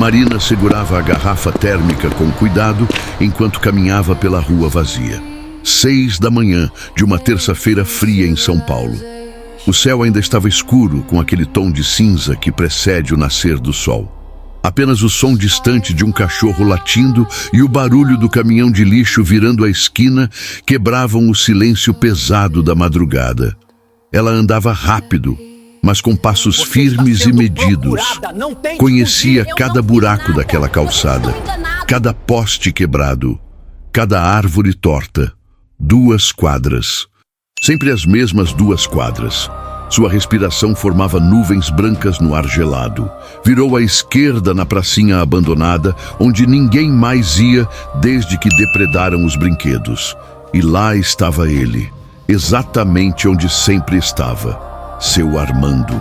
Marina segurava a garrafa térmica com cuidado enquanto caminhava pela rua vazia. 6 da manhã de uma terça-feira fria em São Paulo. O céu ainda estava escuro, com aquele tom de cinza que precede o nascer do sol. Apenas o som distante de um cachorro latindo e o barulho do caminhão de lixo virando a esquina quebravam o silêncio pesado da madrugada. Ela andava rápido, mas com passos firmes e medidos. Conhecia cada buraco daquela calçada, cada poste quebrado, cada árvore torta. 2 quadras. Sempre as mesmas 2 quadras. Sua respiração formava nuvens brancas no ar gelado. Virou à esquerda na pracinha abandonada, onde ninguém mais ia desde que depredaram os brinquedos. E lá estava ele, exatamente onde sempre estava, seu Armando.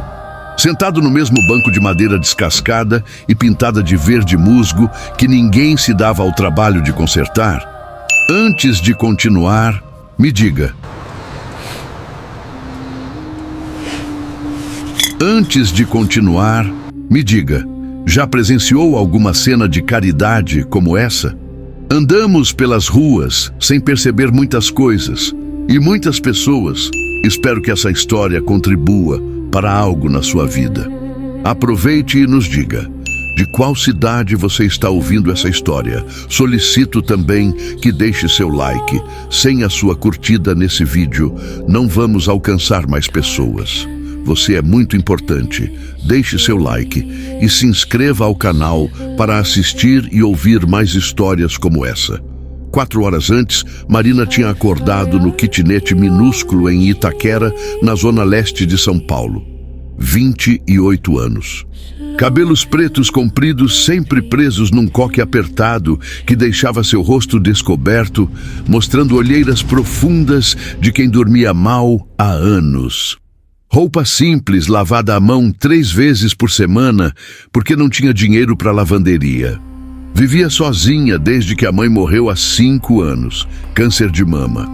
Sentado no mesmo banco de madeira descascada e pintada de verde musgo que ninguém se dava ao trabalho de consertar. Antes de continuar, me diga. Antes de continuar, me diga, já presenciou alguma cena de caridade como essa? Andamos pelas ruas sem perceber muitas coisas e muitas pessoas. Espero que essa história contribua para algo na sua vida. Aproveite e nos diga. De qual cidade você está ouvindo essa história? Solicito também que deixe seu like. Sem a sua curtida nesse vídeo, não vamos alcançar mais pessoas. Você é muito importante. Deixe seu like e se inscreva ao canal para assistir e ouvir mais histórias como essa. 4 horas antes, Marina tinha acordado no kitnet minúsculo em Itaquera, na zona leste de São Paulo. 28 anos. Cabelos pretos compridos sempre presos num coque apertado que deixava seu rosto descoberto, mostrando olheiras profundas de quem dormia mal há anos. Roupa simples, lavada à mão 3 vezes por semana, porque não tinha dinheiro para lavanderia. Vivia sozinha desde que a mãe morreu há 5 anos, câncer de mama.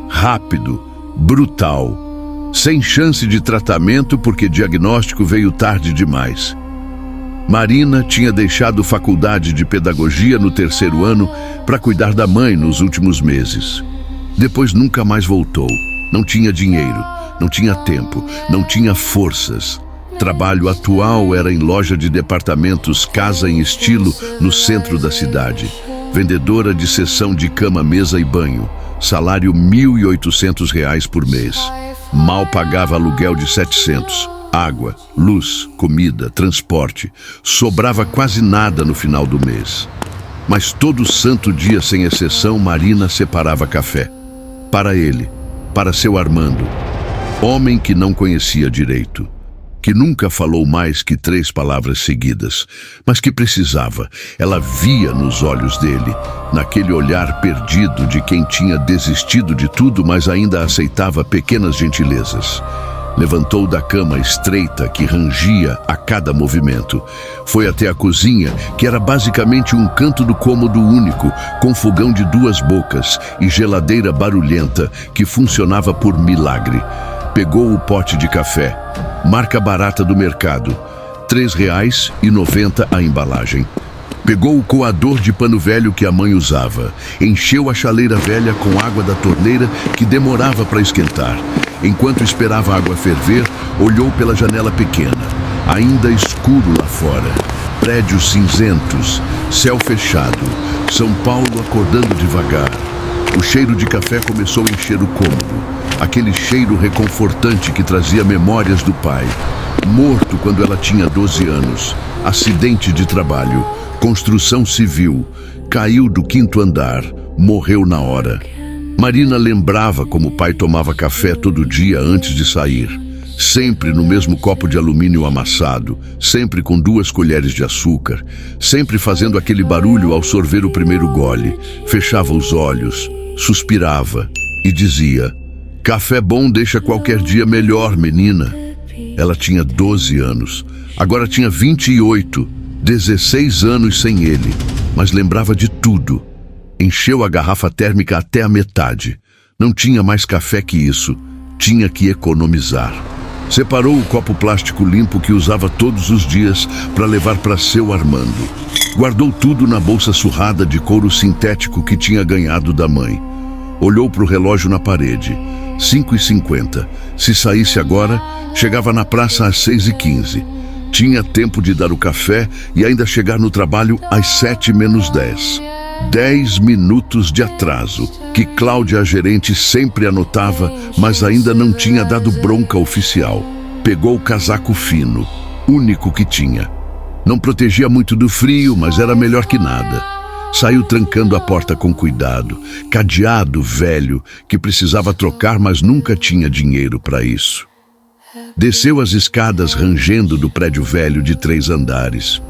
Rápido, brutal, sem chance de tratamento porque diagnóstico veio tarde demais. Marina tinha deixado faculdade de pedagogia no 3º ano para cuidar da mãe nos últimos meses. Depois nunca mais voltou. Não tinha dinheiro, não tinha tempo, não tinha forças. Trabalho atual era em loja de departamentos Casa em Estilo, no centro da cidade. Vendedora de seção de cama, mesa e banho. Salário R$ 1.800 por mês. Mal pagava aluguel de 700. Água, luz, comida, transporte. Sobrava quase nada no final do mês. Mas todo santo dia, sem exceção, Marina separava café. Para ele, para seu Armando. Homem que não conhecia direito. Que nunca falou mais que 3 palavras seguidas, mas que precisava. Ela via nos olhos dele, naquele olhar perdido de quem tinha desistido de tudo, mas ainda aceitava pequenas gentilezas. Levantou da cama estreita que rangia a cada movimento. Foi até a cozinha, que era basicamente um canto do cômodo único, com fogão de 2 bocas e geladeira barulhenta que funcionava por milagre. Pegou o pote de café, marca barata do mercado, R$ 3,90 a embalagem. Pegou o coador de pano velho que a mãe usava, encheu a chaleira velha com água da torneira que demorava para esquentar. Enquanto esperava a água ferver, olhou pela janela pequena, ainda escuro lá fora. Prédios cinzentos, céu fechado, São Paulo acordando devagar. O cheiro de café começou a encher o cômodo. Aquele cheiro reconfortante que trazia memórias do pai. Morto quando ela tinha 12 anos. Acidente de trabalho. Construção civil. Caiu do 5º andar. Morreu na hora. Marina lembrava como o pai tomava café todo dia antes de sair. Sempre no mesmo copo de alumínio amassado. Sempre com 2 colheres de açúcar. Sempre fazendo aquele barulho ao sorver o primeiro gole. Fechava os olhos. Suspirava. E dizia: café bom deixa qualquer dia melhor, menina. Ela tinha 12 anos. Agora tinha 28. 16 anos sem ele. Mas lembrava de tudo. Encheu a garrafa térmica até a metade. Não tinha mais café que isso. Tinha que economizar. Separou o copo plástico limpo que usava todos os dias para levar para seu Armando. Guardou tudo na bolsa surrada de couro sintético que tinha ganhado da mãe. Olhou para o relógio na parede. 5h50. Se saísse agora, chegava na praça às 6h15. Tinha tempo de dar o café e ainda chegar no trabalho às 7h menos 10. 10 minutos de atraso, que Cláudia, a gerente, sempre anotava, mas ainda não tinha dado bronca oficial. Pegou o casaco fino, único que tinha. Não protegia muito do frio, mas era melhor que nada. Saiu trancando a porta com cuidado, cadeado velho, que precisava trocar, mas nunca tinha dinheiro para isso. Desceu as escadas rangendo do prédio velho de 3 andares.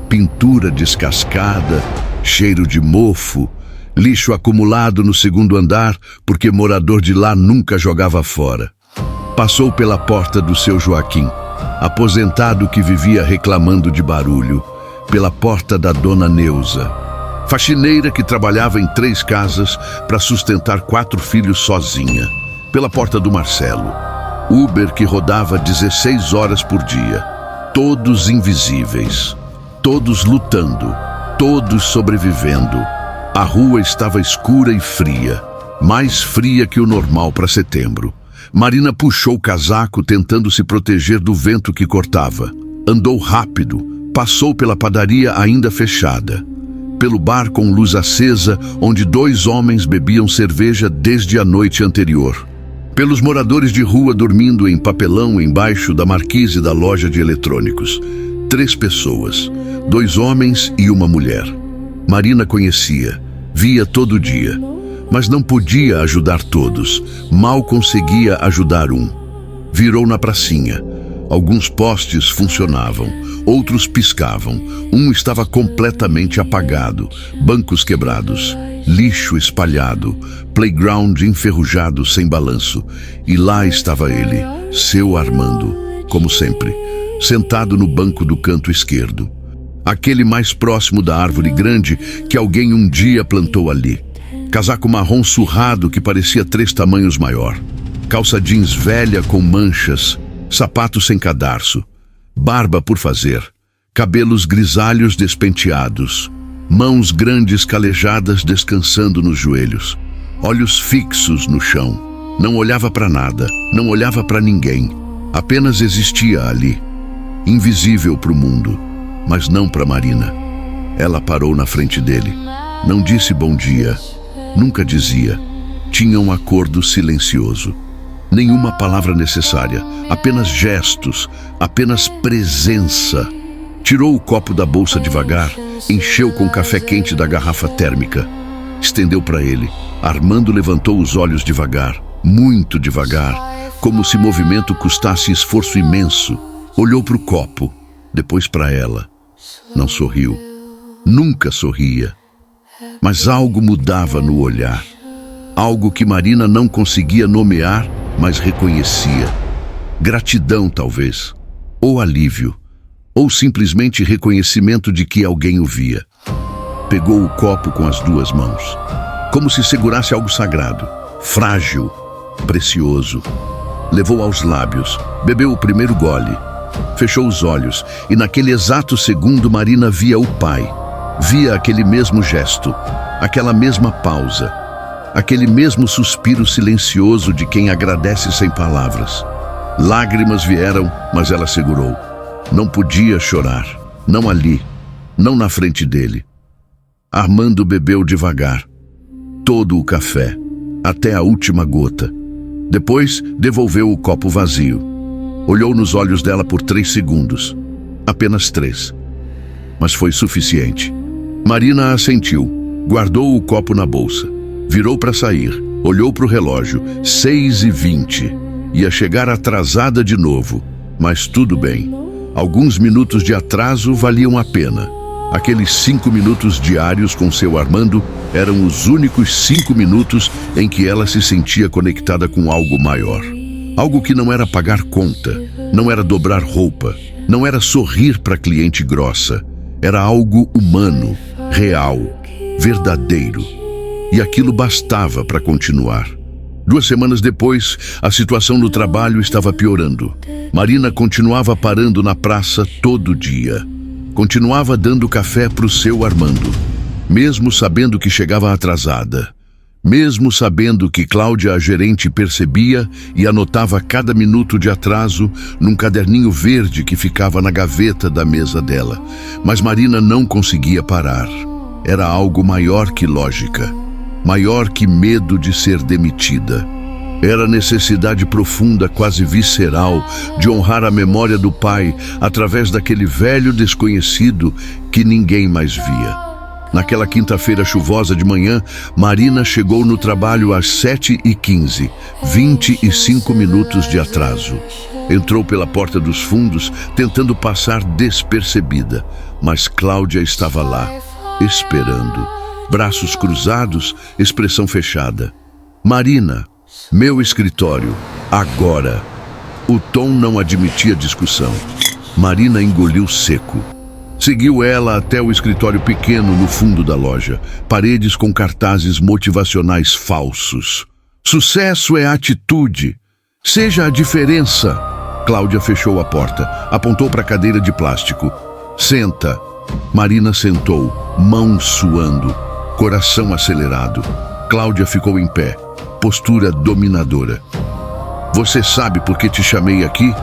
Pintura descascada, cheiro de mofo, lixo acumulado no 2º andar, porque morador de lá nunca jogava fora. Passou pela porta do seu Joaquim, aposentado que vivia reclamando de barulho, pela porta da dona Neuza, faxineira que trabalhava em 3 casas para sustentar 4 filhos sozinha, pela porta do Marcelo, Uber que rodava 16 horas por dia, todos invisíveis, todos lutando, todos sobrevivendo. A rua estava escura e fria, mais fria que o normal para setembro. Marina puxou o casaco tentando se proteger do vento que cortava. Andou rápido, passou pela padaria ainda fechada, pelo bar com luz acesa onde 2 homens bebiam cerveja desde a noite anterior, pelos moradores de rua dormindo em papelão embaixo da marquise da loja de eletrônicos. 3 pessoas, 2 homens e uma mulher. Marina conhecia, via todo dia, mas não podia ajudar todos, mal conseguia ajudar um. Virou na pracinha. Alguns postes funcionavam, outros piscavam. Um estava completamente apagado, bancos quebrados, lixo espalhado, playground enferrujado sem balanço. E lá estava ele, seu Armando, como sempre, sentado no banco do canto esquerdo. Aquele mais próximo da árvore grande que alguém um dia plantou ali. Casaco marrom surrado que parecia 3 tamanhos maior. Calça jeans velha com manchas, sapato sem cadarço, barba por fazer, cabelos grisalhos despenteados, mãos grandes calejadas descansando nos joelhos, olhos fixos no chão. Não olhava para nada, não olhava para ninguém, apenas existia ali, invisível para o mundo, mas não para Marina. Ela parou na frente dele, não disse bom dia, nunca dizia. Tinha um acordo silencioso. Nenhuma palavra necessária, apenas gestos, apenas presença. Tirou o copo da bolsa devagar, encheu com café quente da garrafa térmica. Estendeu para ele. Armando levantou os olhos devagar, muito devagar, como se movimento custasse esforço imenso. Olhou para o copo, depois para ela. Não sorriu. Nunca sorria. Mas algo mudava no olhar. Algo que Marina não conseguia nomear, mas reconhecia. Gratidão, talvez. Ou alívio. Ou simplesmente reconhecimento de que alguém o via. Pegou o copo com as 2 mãos, como se segurasse algo sagrado, frágil, precioso. Levou aos lábios, bebeu o primeiro gole, fechou os olhos e naquele exato segundo Marina via o pai. Via aquele mesmo gesto, aquela mesma pausa, aquele mesmo suspiro silencioso de quem agradece sem palavras. Lágrimas vieram, mas ela segurou. Não podia chorar, não ali, não na frente dele. Armando bebeu devagar, todo o café, até a última gota. Depois, devolveu o copo vazio. Olhou nos olhos dela por 3 segundos, apenas 3. Mas foi suficiente. Marina assentiu, guardou o copo na bolsa, virou para sair, olhou para o relógio, 6h20. Ia chegar atrasada de novo, mas tudo bem. Alguns minutos de atraso valiam a pena. Aqueles 5 minutos diários com seu Armando eram os únicos 5 minutos em que ela se sentia conectada com algo maior. Algo que não era pagar conta, não era dobrar roupa, não era sorrir para cliente grossa. Era algo humano, real, verdadeiro. E aquilo bastava para continuar. 2 semanas depois, a situação no trabalho estava piorando. Marina continuava parando na praça todo dia. Continuava dando café para o seu Armando, mesmo sabendo que chegava atrasada. Mesmo sabendo que Cláudia, a gerente, percebia e anotava cada minuto de atraso num caderninho verde que ficava na gaveta da mesa dela. Mas Marina não conseguia parar. Era algo maior que lógica, maior que medo de ser demitida. Era necessidade profunda, quase visceral, de honrar a memória do pai através daquele velho desconhecido que ninguém mais via. Naquela quinta-feira chuvosa de manhã, Marina chegou no trabalho às 7h15, 25 minutos de atraso. Entrou pela porta dos fundos, tentando passar despercebida, mas Cláudia estava lá, esperando, braços cruzados, expressão fechada. Marina, meu escritório, agora. O tom não admitia discussão. Marina engoliu seco. Seguiu ela até o escritório pequeno no fundo da loja, paredes com cartazes motivacionais falsos. Sucesso é atitude. Seja a diferença. Cláudia fechou a porta, apontou para a cadeira de plástico. Senta. Marina sentou, mãos suando, coração acelerado. Cláudia ficou em pé, postura dominadora. Você sabe por que te chamei aqui?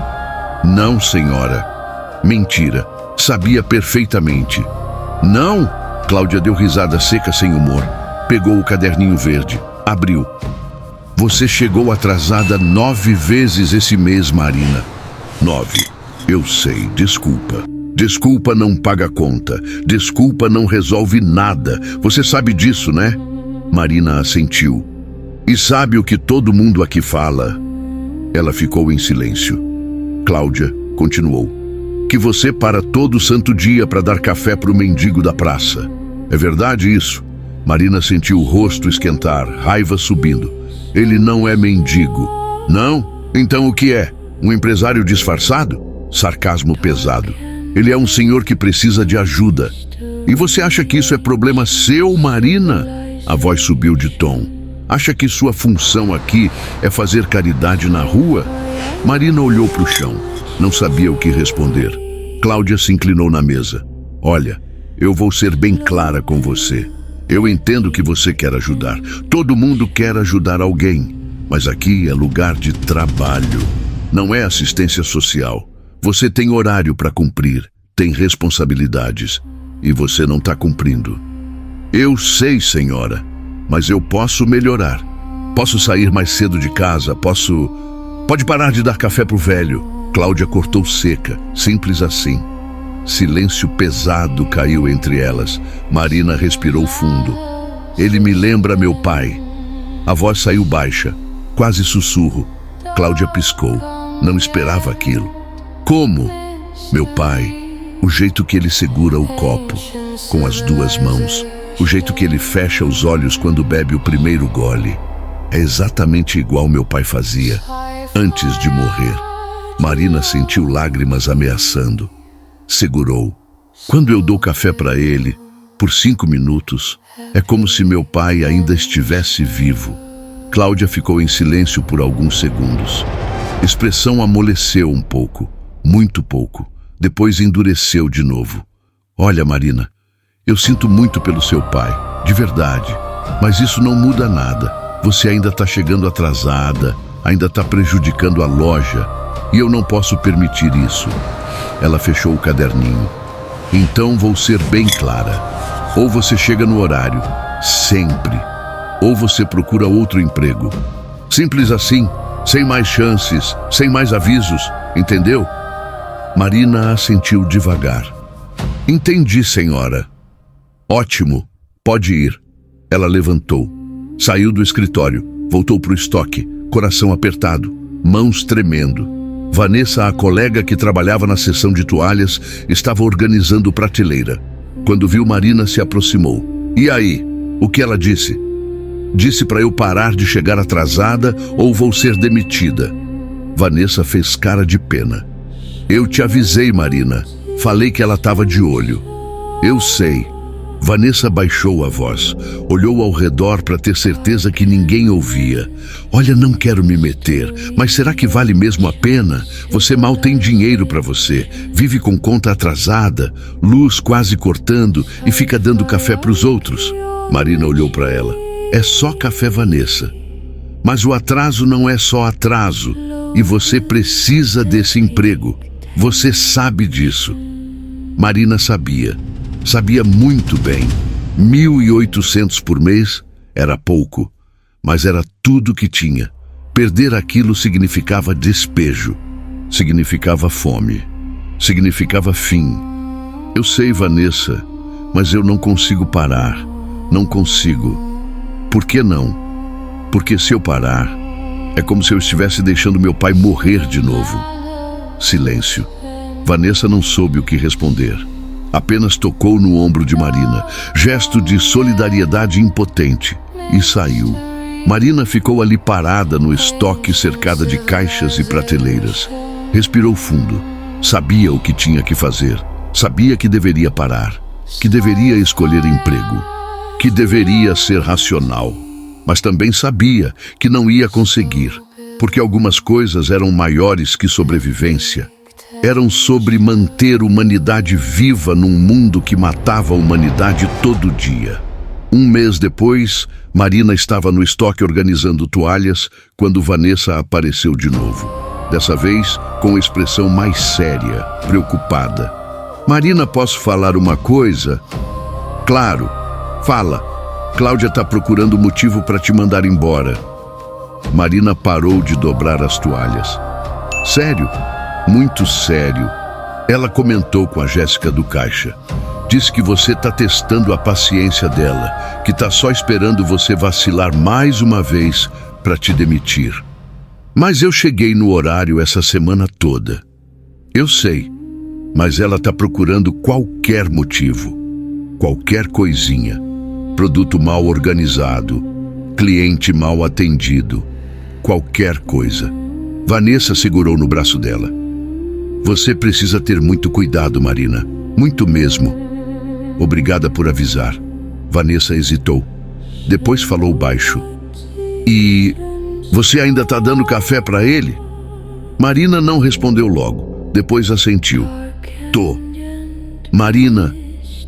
Não, senhora. Mentira. Sabia perfeitamente. Não? Cláudia deu risada seca sem humor. Pegou o caderninho verde. Abriu. Você chegou atrasada 9 vezes esse mês, Marina. 9. Eu sei, desculpa. Desculpa não paga conta. Desculpa não resolve nada. Você sabe disso, né? Marina assentiu. E sabe o que todo mundo aqui fala? Ela ficou em silêncio. Cláudia continuou. Que você para todo santo dia para dar café para o mendigo da praça. É verdade isso? Marina sentiu o rosto esquentar, raiva subindo. Ele não é mendigo. Não? Então o que é? Um empresário disfarçado? Sarcasmo pesado. Ele é um senhor que precisa de ajuda. E você acha que isso é problema seu, Marina? A voz subiu de tom. Acha que sua função aqui é fazer caridade na rua? Marina olhou para o chão. Não sabia o que responder. Cláudia se inclinou na mesa. Olha, eu vou ser bem clara com você. Eu entendo que você quer ajudar. Todo mundo quer ajudar alguém. Mas aqui é lugar de trabalho. Não é assistência social. Você tem horário para cumprir, tem responsabilidades. E você não está cumprindo. Eu sei, senhora, mas eu posso melhorar. Posso sair mais cedo de casa, Pode parar de dar café pro velho. Cláudia cortou seca, simples assim. Silêncio pesado caiu entre elas. Marina respirou fundo. Ele me lembra meu pai. A voz saiu baixa, quase sussurro. Cláudia piscou. Não esperava aquilo. Como? Meu pai. O jeito que ele segura o copo, com as 2 mãos. O jeito que ele fecha os olhos quando bebe o primeiro gole. É exatamente igual meu pai fazia, antes de morrer. Marina sentiu lágrimas ameaçando. Segurou. Quando eu dou café para ele, por 5 minutos, é como se meu pai ainda estivesse vivo. Cláudia ficou em silêncio por alguns segundos. Expressão amoleceu um pouco, muito pouco. Depois endureceu de novo. Olha, Marina, eu sinto muito pelo seu pai, de verdade. Mas isso não muda nada. Você ainda está chegando atrasada, ainda está prejudicando a loja. E eu não posso permitir isso. Ela fechou o caderninho. Então vou ser bem clara. Ou você chega no horário, sempre. Ou você procura outro emprego. Simples assim, sem mais chances, sem mais avisos, entendeu? Marina assentiu devagar. Entendi, senhora. Ótimo, pode ir. Ela levantou. Saiu do escritório, voltou para o estoque, coração apertado, mãos tremendo. Vanessa, a colega que trabalhava na seção de toalhas, estava organizando prateleira. Quando viu Marina, se aproximou. E aí? O que ela disse? Disse para eu parar de chegar atrasada ou vou ser demitida. Vanessa fez cara de pena. Eu te avisei, Marina. Falei que ela estava de olho. Eu sei. Vanessa baixou a voz, olhou ao redor para ter certeza que ninguém ouvia. Olha, não quero me meter, mas será que vale mesmo a pena? Você mal tem dinheiro para você, vive com conta atrasada, luz quase cortando e fica dando café para os outros. Marina olhou para ela. É só café, Vanessa. Mas o atraso não é só atraso, e você precisa desse emprego. Você sabe disso. Marina sabia. Sabia muito bem. 1.800 por mês era pouco, mas era tudo que tinha. Perder aquilo significava despejo, significava fome, significava fim. Eu sei, Vanessa, mas eu não consigo parar. Não consigo. Por que não? Porque se eu parar, é como se eu estivesse deixando meu pai morrer de novo. Silêncio. Vanessa não soube o que responder. Apenas tocou no ombro de Marina, gesto de solidariedade impotente, e saiu. Marina ficou ali parada no estoque, cercada de caixas e prateleiras. Respirou fundo. Sabia o que tinha que fazer. Sabia que deveria parar, que deveria escolher emprego, que deveria ser racional. Mas também sabia que não ia conseguir, porque algumas coisas eram maiores que sobrevivência. Eram sobre manter a humanidade viva num mundo que matava a humanidade todo dia. Um mês depois, Marina estava no estoque organizando toalhas quando Vanessa apareceu de novo. Dessa vez, com expressão mais séria, preocupada. Marina, posso falar uma coisa? Claro, fala. Cláudia está procurando motivo para te mandar embora. Marina parou de dobrar as toalhas. Sério? Muito sério. Ela comentou com a Jéssica do caixa. Disse que você está testando a paciência dela, que está só esperando você vacilar mais uma vez para te demitir. Mas eu cheguei no horário essa semana toda. Eu sei, mas ela está procurando qualquer motivo, qualquer coisinha. Produto mal organizado, cliente mal atendido, qualquer coisa. Vanessa segurou no braço dela. Você precisa ter muito cuidado, Marina. Muito mesmo. Obrigada por avisar. Vanessa hesitou. Depois falou baixo. E você ainda está dando café para ele? Marina não respondeu logo. Depois assentiu. Tô. Marina,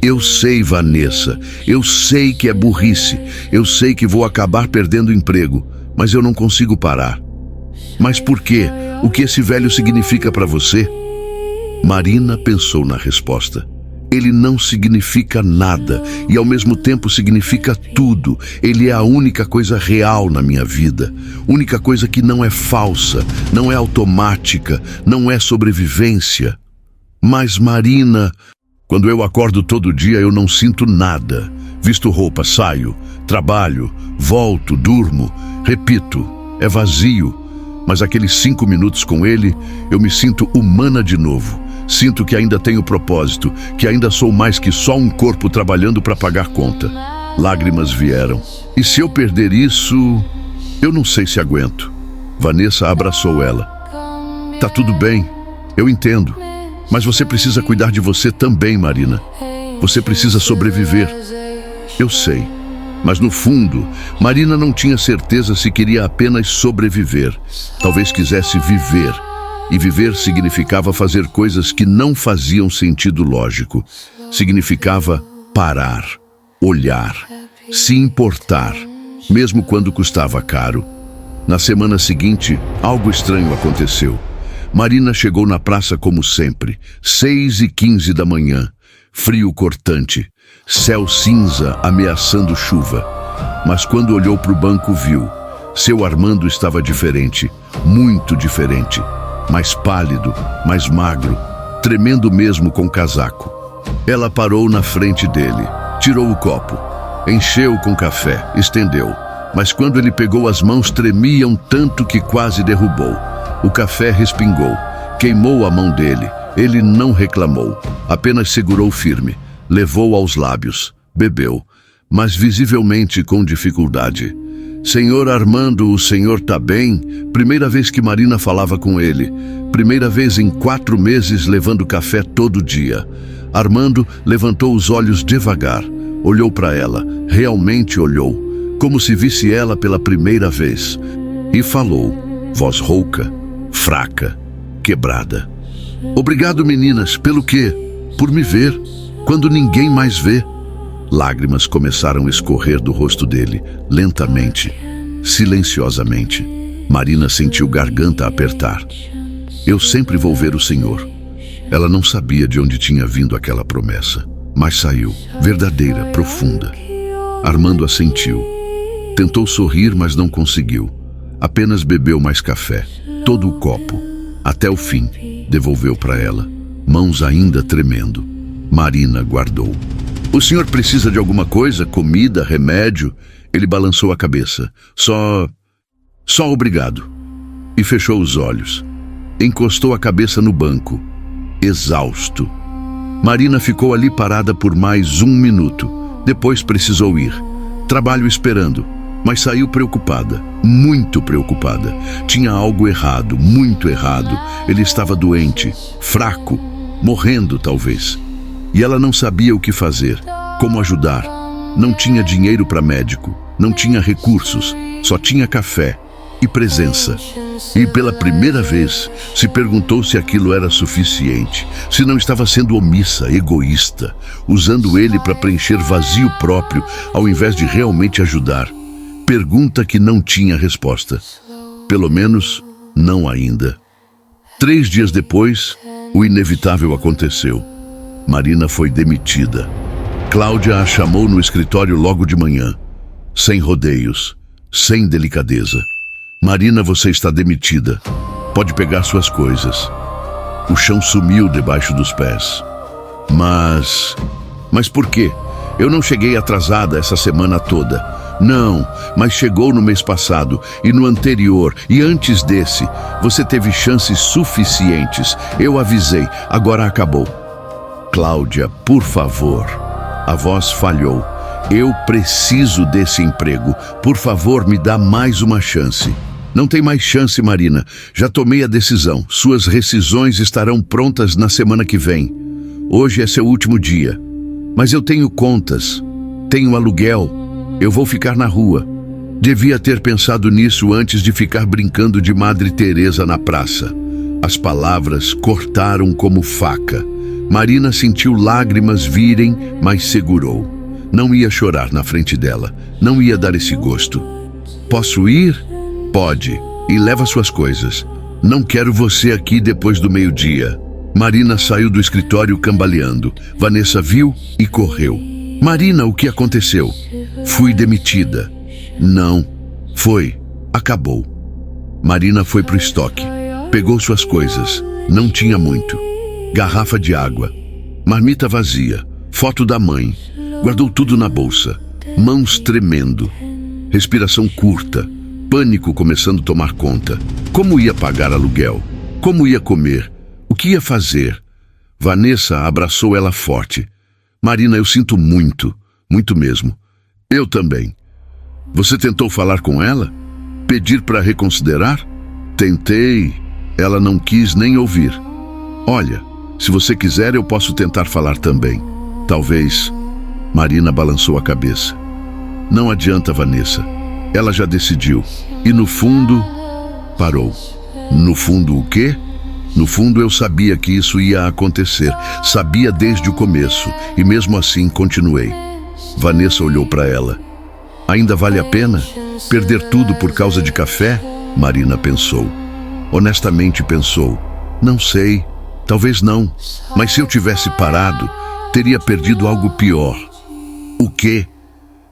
eu sei, Vanessa. Eu sei que é burrice. Eu sei que vou acabar perdendo o emprego. Mas eu não consigo parar. Mas por quê? O que esse velho significa para você? Marina pensou na resposta. Ele não significa nada e ao mesmo tempo significa tudo. Ele é a única coisa real na minha vida. Única coisa que não é falsa, não é automática, não é sobrevivência. Mas Marina, quando eu acordo todo dia eu não sinto nada. Visto roupa, saio, trabalho, volto, durmo. Repito, é vazio. Mas aqueles 5 minutos com ele, eu me sinto humana de novo. Sinto que ainda tenho propósito, que ainda sou mais que só um corpo trabalhando para pagar conta. Lágrimas vieram. E se eu perder isso, eu não sei se aguento. Vanessa abraçou ela. Tá tudo bem, eu entendo. Mas você precisa cuidar de você também, Marina. Você precisa sobreviver. Eu sei. Mas no fundo, Marina não tinha certeza se queria apenas sobreviver. Talvez quisesse viver. E viver significava fazer coisas que não faziam sentido lógico. Significava parar, olhar, se importar, mesmo quando custava caro. Na semana seguinte, algo estranho aconteceu. Marina chegou na praça como sempre, 6h15 da manhã. Frio cortante, céu cinza ameaçando chuva. Mas quando olhou para o banco, viu. Seu Armando estava diferente, muito diferente. Mais pálido, mais magro, tremendo mesmo com casaco. Ela parou na frente dele, tirou o copo, encheu com café, estendeu. Mas quando ele pegou, as mãos tremiam tanto que quase derrubou. O café respingou, queimou a mão dele. Ele não reclamou, apenas segurou firme, levou aos lábios, bebeu, mas visivelmente com dificuldade. Senhor Armando, o senhor tá bem? Primeira vez que Marina falava com ele. Primeira vez em 4 meses levando café todo dia. Armando levantou os olhos devagar, olhou para ela, realmente olhou, como se visse ela pela primeira vez, e falou, voz rouca, fraca, quebrada. Obrigado, meninas, pelo quê? Por me ver, quando ninguém mais vê. Lágrimas começaram a escorrer do rosto dele, lentamente, silenciosamente. Marina sentiu garganta apertar. Eu sempre vou ver o Senhor. Ela não sabia de onde tinha vindo aquela promessa, mas saiu, verdadeira, profunda. Armando assentiu. Tentou sorrir, mas não conseguiu. Apenas bebeu mais café, todo o copo, até o fim. Devolveu para ela, mãos ainda tremendo. Marina guardou. O senhor precisa de alguma coisa? Comida, remédio? Ele balançou a cabeça. Só obrigado. E fechou os olhos. Encostou a cabeça no banco, exausto. Marina ficou ali parada por mais 1 minuto. Depois precisou ir. Trabalho esperando. Mas saiu preocupada, muito preocupada. Tinha algo errado, muito errado. Ele estava doente, fraco, morrendo talvez. E ela não sabia o que fazer, como ajudar. Não tinha dinheiro para médico, não tinha recursos, só tinha café e presença. E pela primeira vez se perguntou se aquilo era suficiente, se não estava sendo omissa, egoísta, usando ele para preencher vazio próprio ao invés de realmente ajudar. Pergunta que não tinha resposta. Pelo menos, não ainda. 3 dias depois, o inevitável aconteceu. Marina foi demitida. Cláudia a chamou no escritório logo de manhã. Sem rodeios, sem delicadeza. Marina, você está demitida. Pode pegar suas coisas. O chão sumiu debaixo dos pés. Mas por quê? Eu não cheguei atrasada essa semana toda. Não, mas chegou no mês passado e no anterior e antes desse. Você teve chances suficientes. Eu avisei, agora acabou. Cláudia, por favor. A voz falhou. Eu preciso desse emprego. Por favor, me dá mais uma chance. Não tem mais chance, Marina. Já tomei a decisão. Suas rescisões estarão prontas na semana que vem. Hoje é seu último dia. Mas eu tenho contas. Tenho aluguel. Eu vou ficar na rua. Devia ter pensado nisso antes de ficar brincando de Madre Teresa na praça. As palavras cortaram como faca. Marina sentiu lágrimas virem, mas segurou. Não ia chorar na frente dela. Não ia dar esse gosto. Posso ir? Pode. E leva suas coisas. Não quero você aqui depois do meio-dia. Marina saiu do escritório cambaleando. Vanessa viu e correu. Marina, o que aconteceu? Fui demitida. Não. Foi. Acabou. Marina foi pro estoque. Pegou suas coisas. Não tinha muito. Garrafa de água. Marmita vazia. Foto da mãe. Guardou tudo na bolsa. Mãos tremendo. Respiração curta. Pânico começando a tomar conta. Como ia pagar aluguel? Como ia comer? O que ia fazer? Vanessa abraçou ela forte. Marina, eu sinto muito. Muito mesmo. Eu também. Você tentou falar com ela? Pedir para reconsiderar? Tentei. Ela não quis nem ouvir. Olha, se você quiser, eu posso tentar falar também. Talvez. Marina balançou a cabeça. Não adianta, Vanessa. Ela já decidiu. E no fundo, parou. No fundo o quê? No fundo eu sabia que isso ia acontecer. Sabia desde o começo. E mesmo assim continuei. Vanessa olhou para ela. Ainda vale a pena? Perder tudo por causa de café? Marina pensou. Honestamente pensou. Não sei. Talvez não. Mas se eu tivesse parado, teria perdido algo pior. O quê?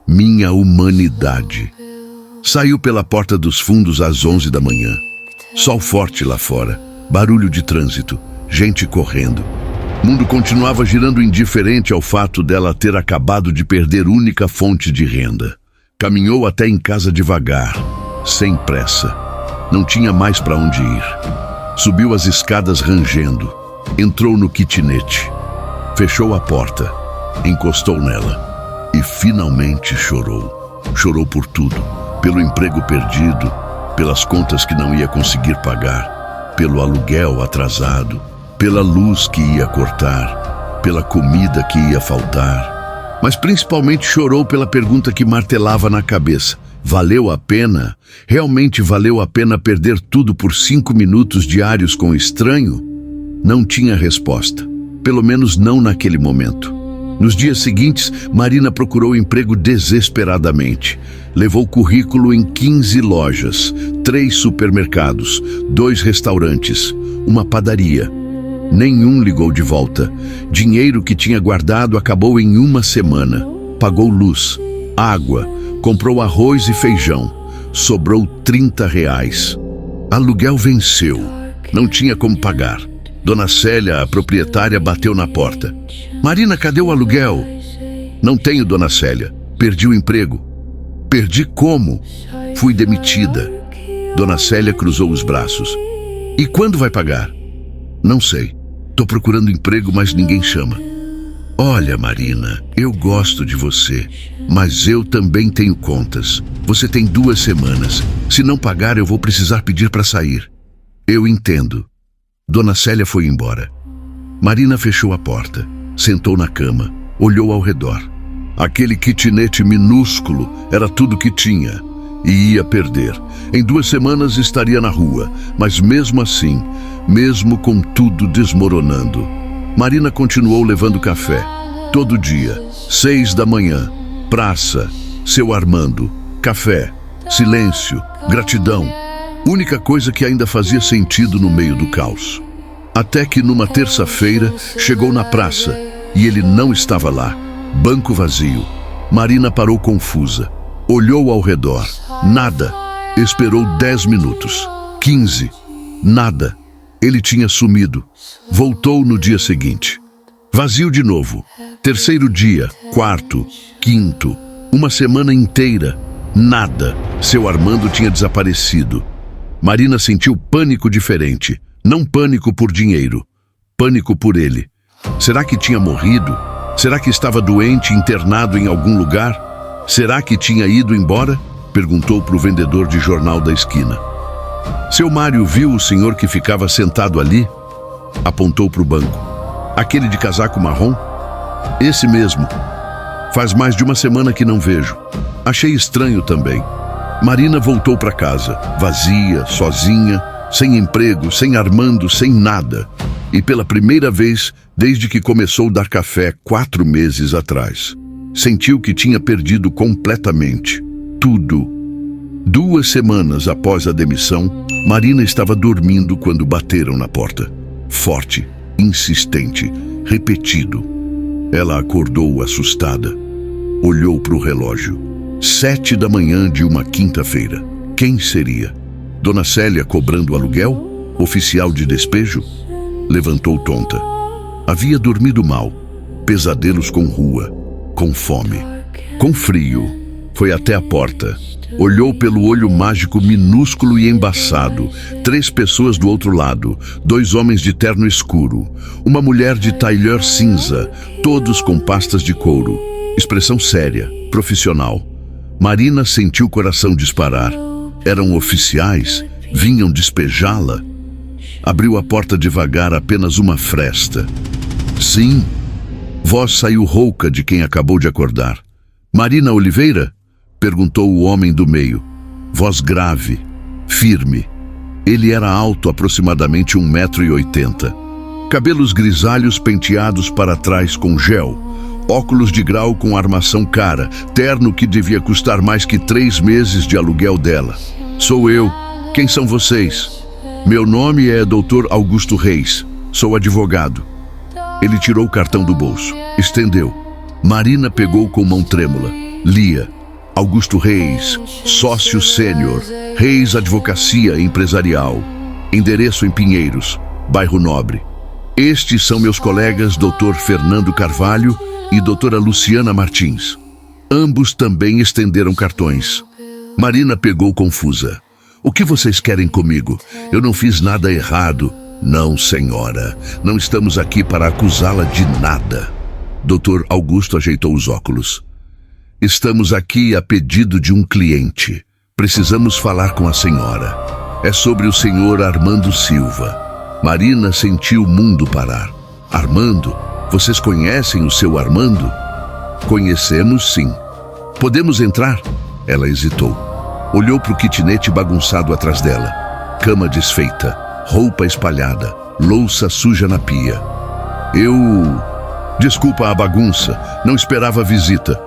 Minha humanidade. Saiu pela porta dos fundos às 11 da manhã. Sol forte lá fora. Barulho de trânsito. Gente correndo. O mundo continuava girando indiferente ao fato dela ter acabado de perder única fonte de renda. Caminhou até em casa devagar, sem pressa. Não tinha mais para onde ir. Subiu as escadas rangendo. Entrou no kitnet. Fechou a porta. Encostou nela. E finalmente chorou. Chorou por tudo. Pelo emprego perdido, pelas contas que não ia conseguir pagar, pelo aluguel atrasado, pela luz que ia cortar. pela comida que ia faltar, mas principalmente chorou pela pergunta que martelava na cabeça. Valeu a pena? Realmente valeu a pena perder tudo por 5 minutos diários com o estranho? Não tinha resposta, pelo menos não naquele momento. Nos dias seguintes, Marina procurou emprego desesperadamente. Levou currículo em 15 lojas, 3 supermercados, 2 restaurantes, uma padaria. Nenhum ligou de volta. Dinheiro que tinha guardado acabou em uma semana. Pagou luz, água, comprou arroz e feijão. Sobrou R$ 30. Aluguel venceu. Não tinha como pagar. Dona Célia, a proprietária, bateu na porta. Marina, cadê o aluguel? Não tenho, Dona Célia. Perdi o emprego. Perdi como? Fui demitida. Dona Célia cruzou os braços. E quando vai pagar? Não sei. Tô procurando emprego, mas ninguém chama. Olha, Marina, eu gosto de você, mas eu também tenho contas. Você tem 2 semanas. Se não pagar, eu vou precisar pedir para sair. Eu entendo. Dona Célia foi embora. Marina fechou a porta, sentou na cama, olhou ao redor. Aquele kitnet minúsculo era tudo que tinha e ia perder. Em 2 semanas estaria na rua, mas mesmo assim, mesmo com tudo desmoronando, Marina continuou levando café, todo dia, 6 da manhã, praça, seu Armando, café, silêncio, gratidão. Única coisa que ainda fazia sentido no meio do caos. Até que numa terça-feira chegou na praça e ele não estava lá. Banco vazio. Marina parou confusa. Olhou ao redor. Nada. Esperou 10 minutos. 15. Nada. Ele tinha sumido. Voltou no dia seguinte. Vazio de novo. Terceiro dia, 4º, 5º. Uma semana inteira. Nada. Seu Armando tinha desaparecido. Marina sentiu pânico diferente. Não pânico por dinheiro. Pânico por ele. Será que tinha morrido? Será que estava doente, internado em algum lugar? Será que tinha ido embora? Perguntou para o vendedor de jornal da esquina. Seu Mário viu o senhor que ficava sentado ali? Apontou para o banco. Aquele de casaco marrom? Esse mesmo. Faz mais de uma semana que não vejo. Achei estranho também. Marina voltou para casa, vazia, sozinha, sem emprego, sem Armando, sem nada. E pela primeira vez, desde que começou a dar café 4 meses atrás, sentiu que tinha perdido completamente tudo. 2 semanas após a demissão, Marina estava dormindo quando bateram na porta. Forte, insistente, repetido. Ela acordou assustada. Olhou para o relógio. 7 da manhã de uma quinta-feira. Quem seria? Dona Célia cobrando aluguel? Oficial de despejo? Levantou tonta. Havia dormido mal. Pesadelos com rua, com fome, com frio. Foi até a porta. Olhou pelo olho mágico minúsculo e embaçado. 3 pessoas do outro lado. 2 homens de terno escuro. Uma mulher de tailleur cinza. Todos com pastas de couro. Expressão séria, profissional. Marina sentiu o coração disparar. Eram oficiais? Vinham despejá-la? Abriu a porta devagar, apenas uma fresta. Sim. Voz saiu rouca de quem acabou de acordar. Marina Oliveira? Perguntou o homem do meio. Voz grave, firme. Ele era alto, aproximadamente 1,80 m. Cabelos grisalhos penteados para trás com gel. Óculos de grau com armação cara, terno que devia custar mais que 3 meses de aluguel dela. Sou eu. Quem são vocês? Meu nome é Dr. Augusto Reis. Sou advogado. Ele tirou o cartão do bolso. Estendeu. Marina pegou com mão trêmula. Lia. Augusto Reis, sócio sênior, Reis Advocacia Empresarial. Endereço em Pinheiros, bairro Nobre. Estes são meus colegas Dr. Fernando Carvalho e doutora Luciana Martins. Ambos também estenderam cartões. Marina pegou confusa. O que vocês querem comigo? Eu não fiz nada errado. Não, senhora. Não estamos aqui para acusá-la de nada. Dr. Augusto ajeitou os óculos. Estamos aqui a pedido de um cliente. Precisamos falar com a senhora. É sobre o senhor Armando Silva. Marina sentiu o mundo parar. Armando? Vocês conhecem o seu Armando? Conhecemos, sim. Podemos entrar? Ela hesitou. Olhou para o kitnet bagunçado atrás dela. Cama desfeita, roupa espalhada, louça suja na pia. Desculpa a bagunça, não esperava a visita.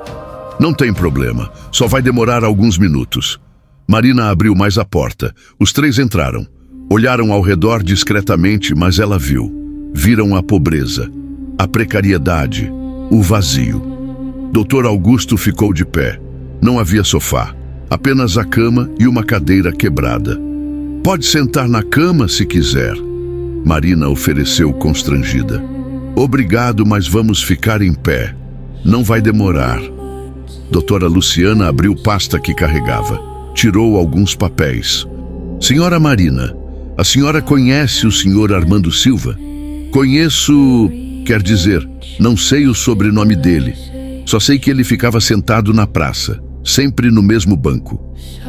Não tem problema, só vai demorar alguns minutos. Marina abriu mais a porta. Os três entraram. Olharam ao redor discretamente, mas ela viu. Viram a pobreza, a precariedade, o vazio. Dr. Augusto ficou de pé. Não havia sofá, apenas a cama e uma cadeira quebrada. Pode sentar na cama se quiser. Marina ofereceu constrangida. Obrigado, mas vamos ficar em pé. Não vai demorar. Doutora Luciana abriu pasta que carregava. Tirou alguns papéis. Senhora Marina, a senhora conhece o senhor Armando Silva? Conheço, quer dizer, não sei o sobrenome dele. Só sei que ele ficava sentado na praça, sempre no mesmo banco.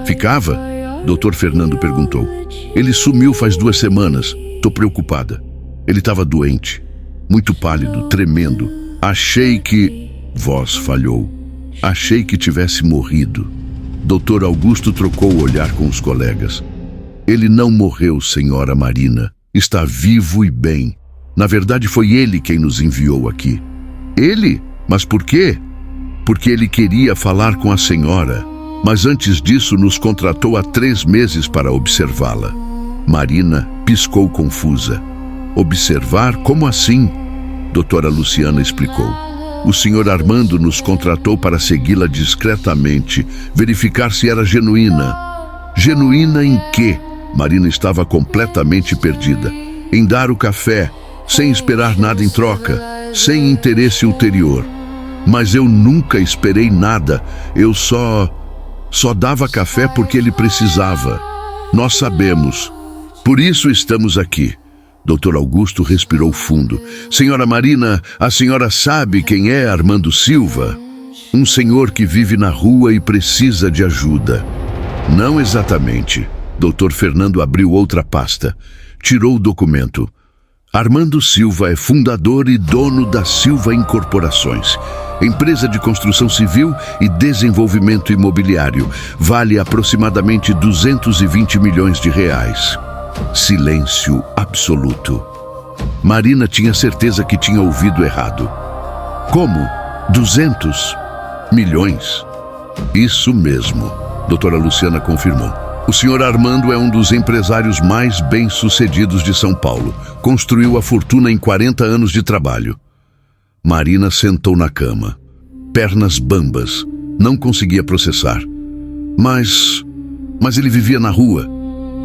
Ficava? Dr. Fernando perguntou. Ele sumiu faz 2 semanas. Tô preocupada. Ele estava doente, muito pálido, tremendo. Achei que... Voz falhou. Achei que tivesse morrido. Dr. Augusto trocou o olhar com os colegas. Ele não morreu, senhora Marina. Está vivo e bem. Na verdade, foi ele quem nos enviou aqui. Ele? Mas por quê? Porque ele queria falar com a senhora. Mas antes disso, nos contratou há 3 meses para observá-la. Marina piscou confusa. Observar? Como assim? Doutora Luciana explicou. O senhor Armando nos contratou para segui-la discretamente, verificar se era genuína. Genuína em quê? Marina estava completamente perdida. Em dar o café, sem esperar nada em troca, sem interesse ulterior. Mas eu nunca esperei nada. Eu só dava café porque ele precisava. Nós sabemos. Por isso estamos aqui. Dr. Augusto respirou fundo. Senhora Marina, a senhora sabe quem é Armando Silva? Um senhor que vive na rua e precisa de ajuda. Não exatamente. Dr. Fernando abriu outra pasta. Tirou o documento. Armando Silva é fundador e dono da Silva Incorporações, empresa de construção civil e desenvolvimento imobiliário. Vale aproximadamente 220 milhões de reais. Silêncio absoluto. Marina tinha certeza que tinha ouvido errado. Como? 200 milhões? Isso mesmo, doutora Luciana confirmou. O senhor Armando é um dos empresários mais bem-sucedidos de São Paulo. Construiu a fortuna em 40 anos de trabalho. Marina sentou na cama. Pernas bambas. Não conseguia processar. Mas ele vivia na rua.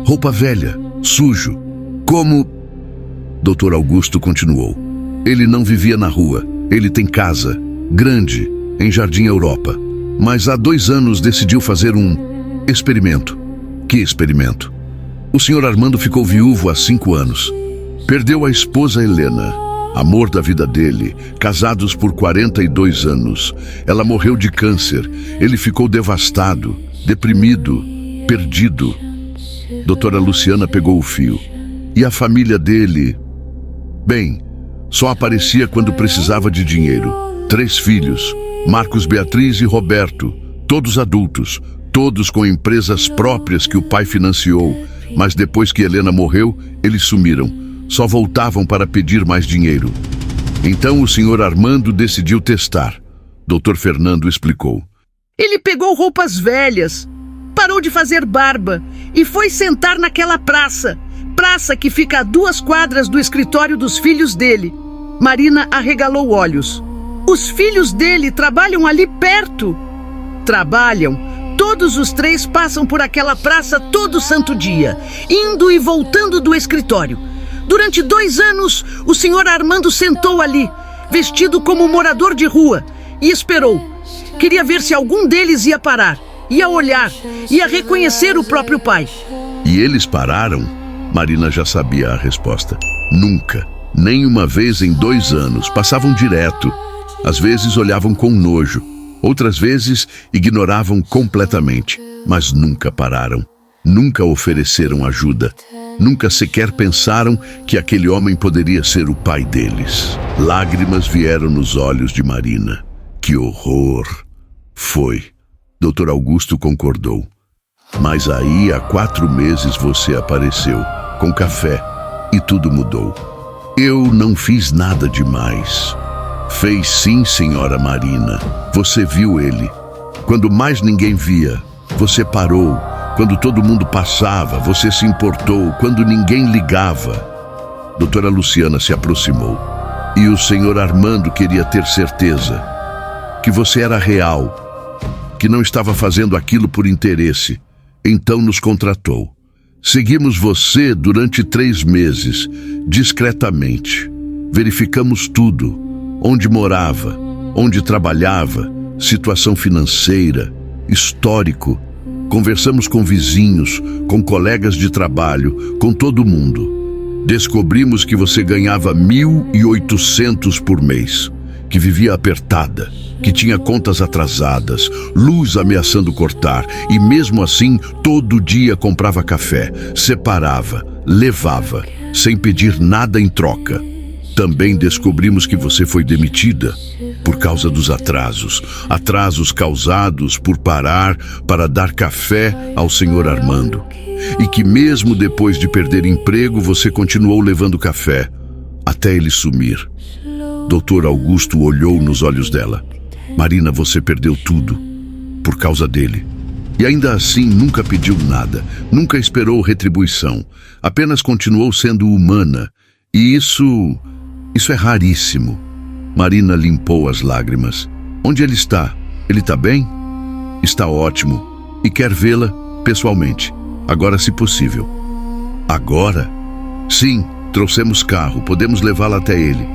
Roupa velha, sujo. Como... Dr. Augusto continuou. Ele não vivia na rua. Ele tem casa, grande, em Jardim Europa. Mas há 2 anos decidiu fazer um experimento. Que experimento? O senhor Armando ficou viúvo há 5 anos. Perdeu a esposa Helena, amor da vida dele, casados por 42 anos. Ela morreu de câncer. Ele ficou devastado, deprimido, perdido. Doutora Luciana pegou o fio. E a família dele? Bem, só aparecia quando precisava de dinheiro. 3 filhos, Marcos, Beatriz e Roberto, todos adultos, todos com empresas próprias que o pai financiou. Mas depois que Helena morreu, eles sumiram. Só voltavam para pedir mais dinheiro. Então o senhor Armando decidiu testar. Dr. Fernando explicou. Ele pegou roupas velhas, parou de fazer barba e foi sentar naquela praça. Praça que fica a 2 quadras do escritório dos filhos dele. Marina arregalou olhos. Os filhos dele trabalham ali perto. Trabalham. Todos os 3 passam por aquela praça todo santo dia, indo e voltando do escritório. Durante 2 anos, o senhor Armando sentou ali, vestido como morador de rua, e esperou. Queria ver se algum deles ia parar, ia olhar, ia reconhecer o próprio pai. E eles pararam? Marina já sabia a resposta. Nunca. Nem uma vez em 2 anos. Passavam direto. Às vezes olhavam com nojo. Outras vezes ignoravam completamente, mas nunca pararam, nunca ofereceram ajuda. Nunca sequer pensaram que aquele homem poderia ser o pai deles. Lágrimas vieram nos olhos de Marina. Que horror! Foi. Dr. Augusto concordou. Mas aí, há 4 meses, você apareceu, com café, e tudo mudou. Eu não fiz nada demais. Fez sim, senhora Marina. Você viu ele. Quando mais ninguém via, você parou. Quando todo mundo passava, você se importou. Quando ninguém ligava. Doutora Luciana se aproximou. E o senhor Armando queria ter certeza que você era real, que não estava fazendo aquilo por interesse. Então nos contratou. Seguimos você durante 3 meses, discretamente. Verificamos tudo: onde morava, onde trabalhava, situação financeira, histórico. Conversamos com vizinhos, com colegas de trabalho, com todo mundo. Descobrimos que você ganhava 1.800 por mês, que vivia apertada, que tinha contas atrasadas, luz ameaçando cortar, e mesmo assim todo dia comprava café, separava, levava, sem pedir nada em troca. Também descobrimos que você foi demitida por causa dos atrasos causados por parar para dar café ao senhor Armando. E que mesmo depois de perder emprego, você continuou levando café, até ele sumir. Dr. Augusto olhou nos olhos dela. Marina, você perdeu tudo por causa dele. E ainda assim nunca pediu nada, nunca esperou retribuição, apenas continuou sendo humana. E isso é raríssimo. Marina limpou as lágrimas. Onde ele está? Ele está bem? Está ótimo. E quer vê-la pessoalmente. Agora, se possível. Agora? Sim, trouxemos carro. Podemos levá-la até ele.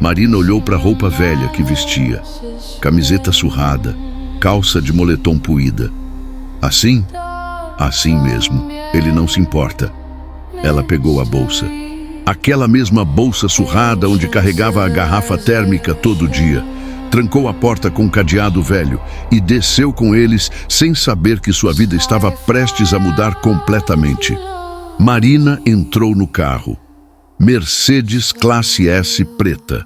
Marina olhou para a roupa velha que vestia. Camiseta surrada, calça de moletom puída. Assim? Assim mesmo. Ele não se importa. Ela pegou a bolsa. Aquela mesma bolsa surrada onde carregava a garrafa térmica todo dia. Trancou a porta com um cadeado velho e desceu com eles sem saber que sua vida estava prestes a mudar completamente. Marina entrou no carro. Mercedes Classe S preta.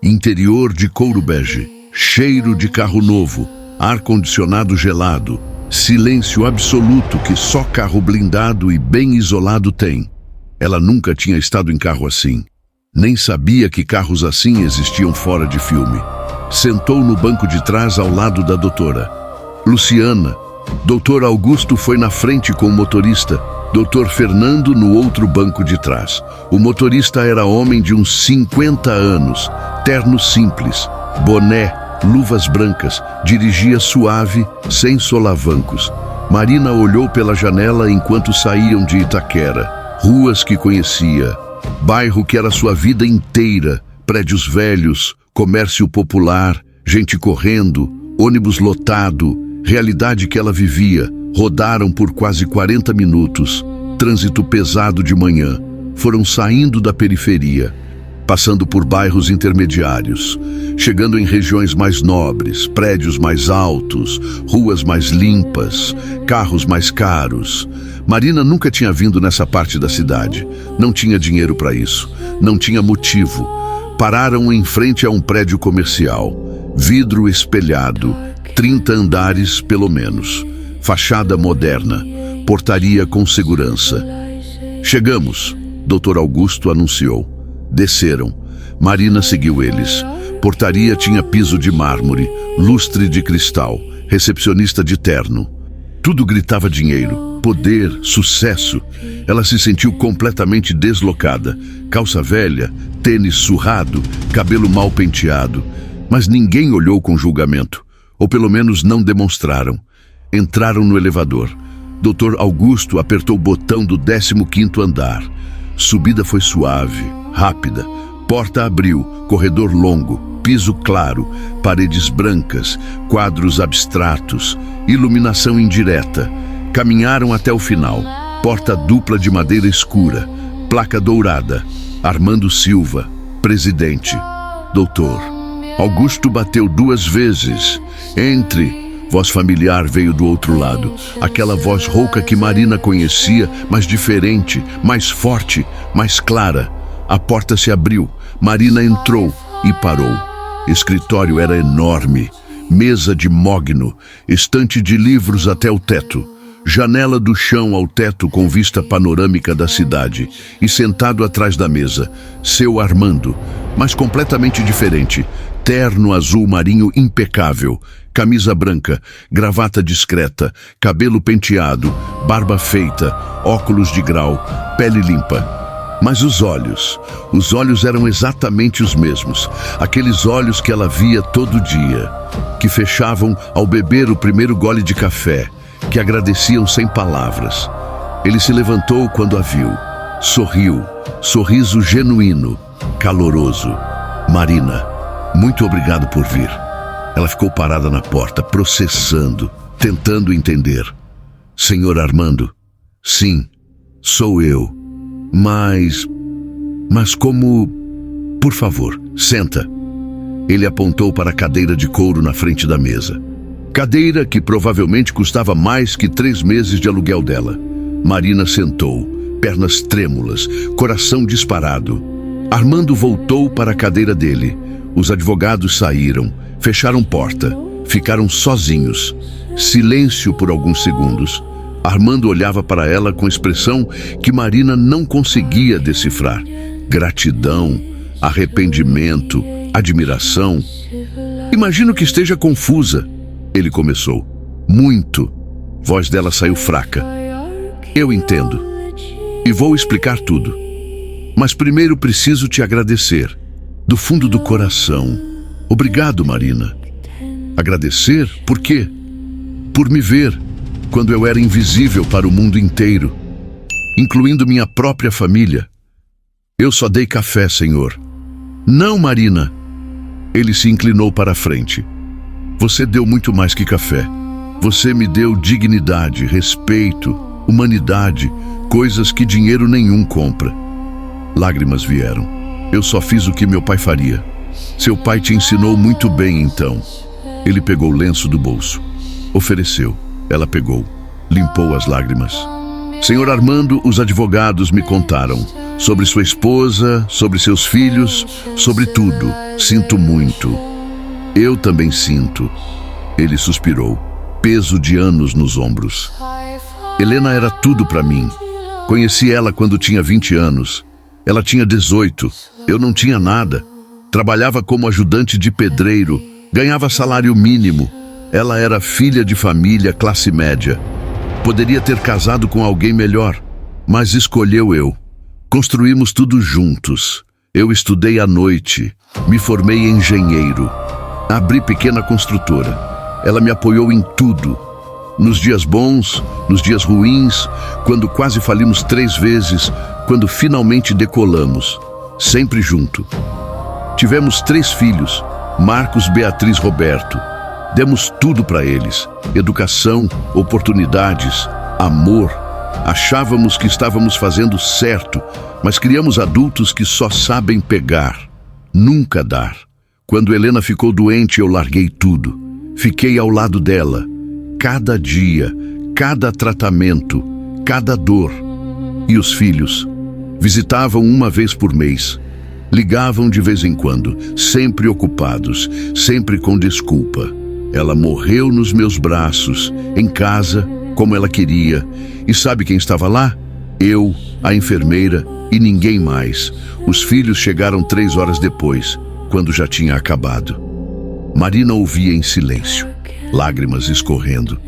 Interior de couro bege. Cheiro de carro novo. Ar-condicionado gelado. Silêncio absoluto que só carro blindado e bem isolado tem. Ela nunca tinha estado em carro assim. Nem sabia que carros assim existiam fora de filme. Sentou no banco de trás ao lado da doutora Luciana. Dr. Augusto foi na frente com o motorista. Dr. Fernando no outro banco de trás. O motorista era homem de uns 50 anos. Terno simples, boné, luvas brancas. Dirigia suave, sem solavancos. Marina olhou pela janela enquanto saíam de Itaquera. Ruas que conhecia, bairro que era sua vida inteira, prédios velhos, comércio popular, gente correndo, ônibus lotado, realidade que ela vivia. Rodaram por quase 40 minutos, trânsito pesado de manhã. Foram saindo da periferia, passando por bairros intermediários, chegando em regiões mais nobres, prédios mais altos, ruas mais limpas, carros mais caros. Marina nunca tinha vindo nessa parte da cidade. Não tinha dinheiro para isso. Não tinha motivo. Pararam em frente a um prédio comercial. Vidro espelhado. 30 andares, pelo menos. Fachada moderna. Portaria com segurança. Chegamos, Dr. Augusto anunciou. Desceram. Marina seguiu eles. Portaria tinha piso de mármore, lustre de cristal, recepcionista de terno. Tudo gritava dinheiro, poder, sucesso. Ela se sentiu completamente deslocada. Calça velha, tênis surrado, cabelo mal penteado. Mas ninguém olhou com julgamento, ou pelo menos não demonstraram. Entraram no elevador. Dr. Augusto apertou o botão do 15º andar. Subida foi suave, rápida. Porta abriu, corredor longo, piso claro, paredes brancas, quadros abstratos, iluminação indireta. Caminharam até o final. Porta dupla de madeira escura, placa dourada. Armando Silva, presidente. Doutor. Augusto bateu 2 vezes. Entre. Voz familiar veio do outro lado. Aquela voz rouca que Marina conhecia, mas diferente, mais forte, mais clara. A porta se abriu. Marina entrou e parou. Escritório era enorme. Mesa de mogno, estante de livros até o teto. Janela do chão ao teto com vista panorâmica da cidade. E sentado atrás da mesa, seu Armando, mas completamente diferente. Terno azul marinho impecável, camisa branca, gravata discreta, cabelo penteado, barba feita, óculos de grau, pele limpa. Mas os olhos eram exatamente os mesmos. Aqueles olhos que ela via todo dia, que fechavam ao beber o primeiro gole de café, que agradeciam sem palavras. Ele se levantou quando a viu. Sorriu, sorriso genuíno, caloroso. Marina, muito obrigado por vir. Ela ficou parada na porta, processando, tentando entender. Senhor Armando, sim, sou eu. Mas como... Por favor, senta. Ele apontou para a cadeira de couro na frente da mesa. Cadeira que provavelmente custava mais que 3 meses de aluguel dela. Marina sentou, pernas trêmulas, coração disparado. Armando voltou para a cadeira dele. Os advogados saíram, fecharam porta, ficaram sozinhos. Silêncio por alguns segundos. Armando olhava para ela com expressão que Marina não conseguia decifrar. Gratidão, arrependimento, admiração. Imagino que esteja confusa. Ele começou. Muito. Voz dela saiu fraca. Eu entendo. E vou explicar tudo. Mas primeiro preciso te agradecer. Do fundo do coração. Obrigado, Marina. Agradecer? Por quê? Por me ver quando eu era invisível para o mundo inteiro, incluindo minha própria família. Eu só dei café, senhor. Não, Marina. Ele se inclinou para a frente. Você deu muito mais que café. Você me deu dignidade, respeito, humanidade, coisas que dinheiro nenhum compra. Lágrimas vieram. Eu só fiz o que meu pai faria. Seu pai te ensinou muito bem, então. Ele pegou o lenço do bolso. Ofereceu. Ela pegou. Limpou as lágrimas. Senhor Armando, os advogados me contaram. Sobre sua esposa, sobre seus filhos, sobre tudo. Sinto muito. Eu também sinto. Ele suspirou. Peso de anos nos ombros. Helena era tudo para mim. Conheci ela quando tinha 20 anos. Ela tinha 18. Eu não tinha nada. Trabalhava como ajudante de pedreiro. Ganhava salário mínimo. Ela era filha de família, classe média. Poderia ter casado com alguém melhor, mas escolheu eu. Construímos tudo juntos. Eu estudei à noite, me formei engenheiro. Abri pequena construtora. Ela me apoiou em tudo. Nos dias bons, nos dias ruins, quando quase falimos 3 vezes, quando finalmente decolamos. Sempre junto. Tivemos 3 filhos, Marcos, Beatriz, Roberto. Demos tudo para eles. Educação, oportunidades, amor. Achávamos que estávamos fazendo certo, mas criamos adultos que só sabem pegar, nunca dar. Quando Helena ficou doente, eu larguei tudo. Fiquei ao lado dela. Cada dia, cada tratamento, cada dor. E os filhos? Visitavam uma vez por mês. Ligavam de vez em quando, sempre ocupados, sempre com desculpa. Ela morreu nos meus braços, em casa, como ela queria. E sabe quem estava lá? Eu, a enfermeira e ninguém mais. Os filhos chegaram 3 horas depois, quando já tinha acabado. Marina ouvia em silêncio, lágrimas escorrendo.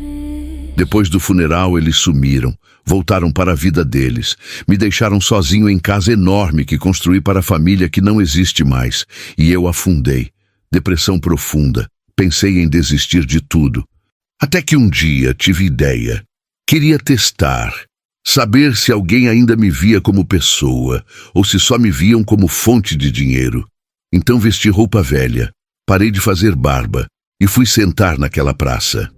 Depois do funeral, eles sumiram, voltaram para a vida deles. Me deixaram sozinho em casa enorme que construí para a família que não existe mais. E eu afundei. Depressão profunda. Pensei em desistir de tudo. Até que um dia tive ideia. Queria testar. Saber se alguém ainda me via como pessoa, ou se só me viam como fonte de dinheiro. Então vesti roupa velha, parei de fazer barba e fui sentar naquela praça.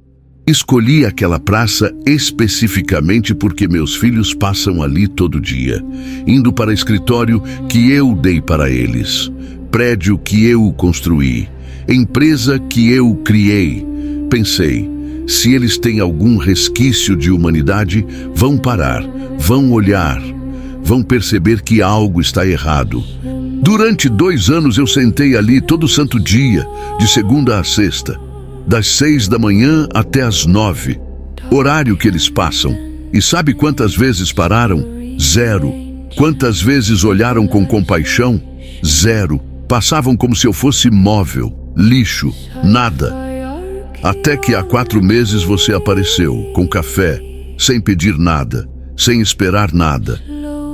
Escolhi aquela praça especificamente porque meus filhos passam ali todo dia, indo para escritório que eu dei para eles, prédio que eu construí, empresa que eu criei. Pensei, Se eles têm algum resquício de humanidade, vão parar, vão olhar, vão perceber que algo está errado. Durante 2 anos eu sentei ali todo santo dia, de segunda a sexta, das 6 da manhã até as 9, horário que eles passam. E sabe quantas vezes pararam? 0. Quantas vezes olharam com compaixão? 0. Passavam como se eu fosse móvel, lixo, nada. Até que há 4 meses você apareceu, com café, sem pedir nada, sem esperar nada,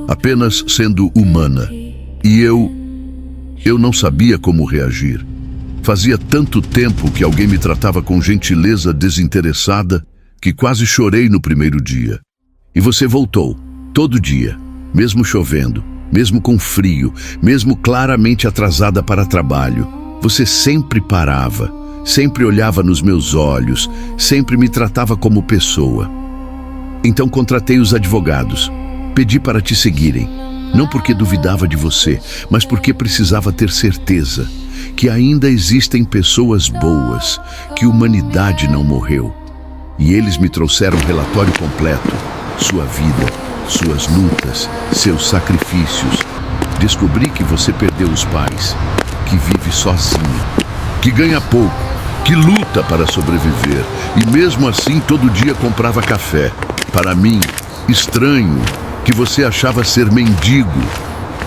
apenas sendo humana. E eu não sabia como reagir. Fazia tanto tempo que alguém me tratava com gentileza desinteressada que quase chorei no primeiro dia. E você voltou, todo dia, mesmo chovendo, mesmo com frio, mesmo claramente atrasada para trabalho. Você sempre parava, sempre olhava nos meus olhos, sempre me tratava como pessoa. Então contratei os advogados, pedi para te seguirem, não porque duvidava de você, mas porque precisava ter certeza que ainda existem pessoas boas, que a humanidade não morreu. E eles me trouxeram um relatório completo, sua vida, suas lutas, seus sacrifícios. Descobri que você perdeu os pais, que vive sozinha, que ganha pouco, que luta para sobreviver e mesmo assim todo dia comprava café. Para mim, estranho, que você achava ser mendigo.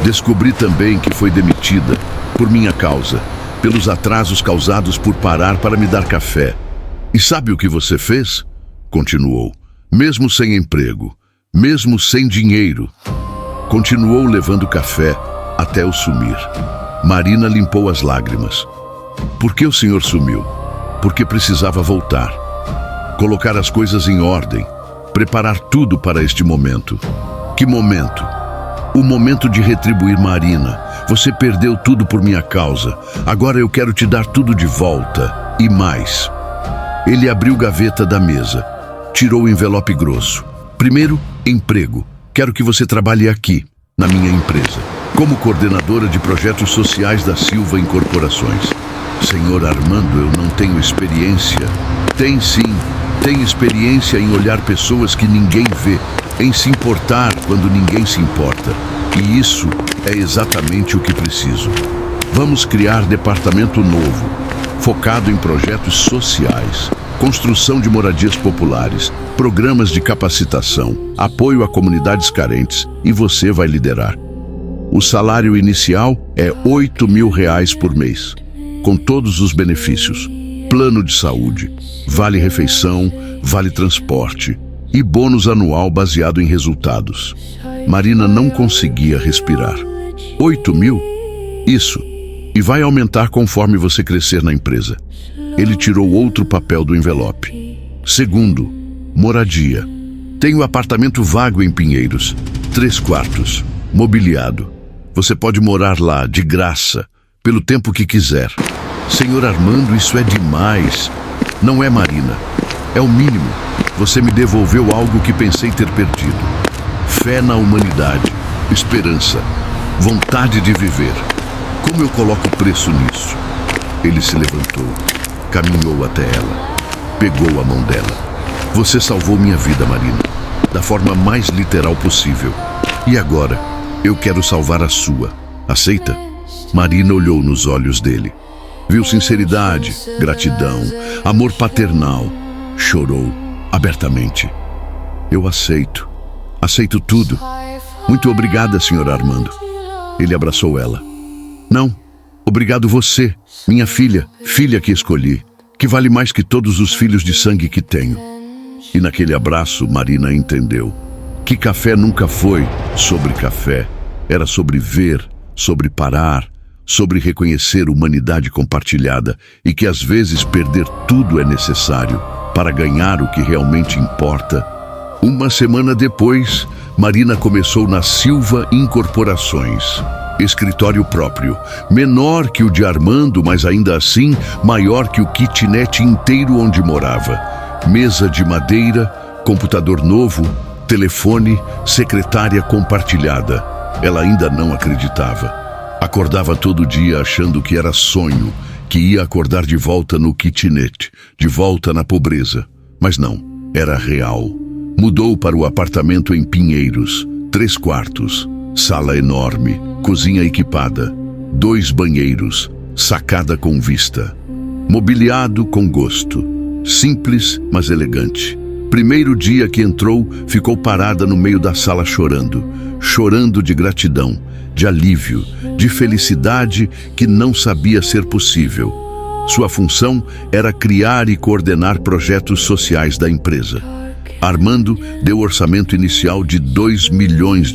Descobri também que foi demitida, por minha causa, pelos atrasos causados por parar para me dar café. E sabe o que você fez? Continuou, mesmo sem emprego, mesmo sem dinheiro. Continuou levando café até eu sumir. Marina limpou as lágrimas. Por que o senhor sumiu? Porque precisava voltar. Colocar as coisas em ordem. Preparar tudo para este momento. Que momento? O momento de retribuir Marina. Você perdeu tudo por minha causa. Agora eu quero te dar tudo de volta. E mais. Ele abriu a gaveta da mesa. Tirou o envelope grosso. Primeiro, emprego. Quero que você trabalhe aqui, na minha empresa, como coordenadora de projetos sociais da Silva Incorporações. Senhor Armando, eu não tenho experiência. Tem sim. Tem experiência em olhar pessoas que ninguém vê, em se importar quando ninguém se importa. E isso é exatamente o que preciso. Vamos criar departamento novo, focado em projetos sociais, construção de moradias populares, programas de capacitação, apoio a comunidades carentes, e você vai liderar. O salário inicial é R$8.000 por mês, com todos os benefícios, plano de saúde, vale refeição, vale transporte e bônus anual baseado em resultados. Marina não conseguia respirar. 8.000? Isso. E vai aumentar conforme você crescer na empresa. Ele tirou outro papel do envelope. Segundo, moradia. Tenho apartamento vago em Pinheiros, 3 quartos, mobiliado. Você pode morar lá, de graça, pelo tempo que quiser. Senhor Armando, isso é demais. Não é, Marina. É o mínimo. Você me devolveu algo que pensei ter perdido. Fé na humanidade, esperança, vontade de viver. Como eu coloco preço nisso? Ele se levantou, caminhou até ela, pegou a mão dela. Você salvou minha vida, Marina, da forma mais literal possível. E agora, eu quero salvar a sua. Aceita? Marina olhou nos olhos dele. Viu sinceridade, gratidão, amor paternal. Chorou abertamente. Eu aceito. Aceito tudo. Muito obrigada, senhor Armando. Ele abraçou ela. Não, obrigado você, minha filha, filha que escolhi, que vale mais que todos os filhos de sangue que tenho. E naquele abraço, Marina entendeu que café nunca foi sobre café. Era sobre ver, sobre parar, sobre reconhecer humanidade compartilhada e que às vezes perder tudo é necessário para ganhar o que realmente importa. Uma semana depois, Marina começou na Silva Incorporações. Escritório próprio, menor que o de Armando, mas ainda assim maior que o kitnet inteiro onde morava. Mesa de madeira, computador novo, telefone, secretária compartilhada. Ela ainda não acreditava. Acordava todo dia achando que era sonho, que ia acordar de volta no kitnet, de volta na pobreza. Mas não, era real. Mudou para o apartamento em Pinheiros, 3 quartos, sala enorme, cozinha equipada, 2 banheiros, sacada com vista. Mobiliado com gosto, simples, mas elegante. Primeiro dia que entrou, ficou parada no meio da sala chorando de gratidão, de alívio, de felicidade que não sabia ser possível. Sua função era criar e coordenar projetos sociais da empresa. Armando deu orçamento inicial de R$2 milhões.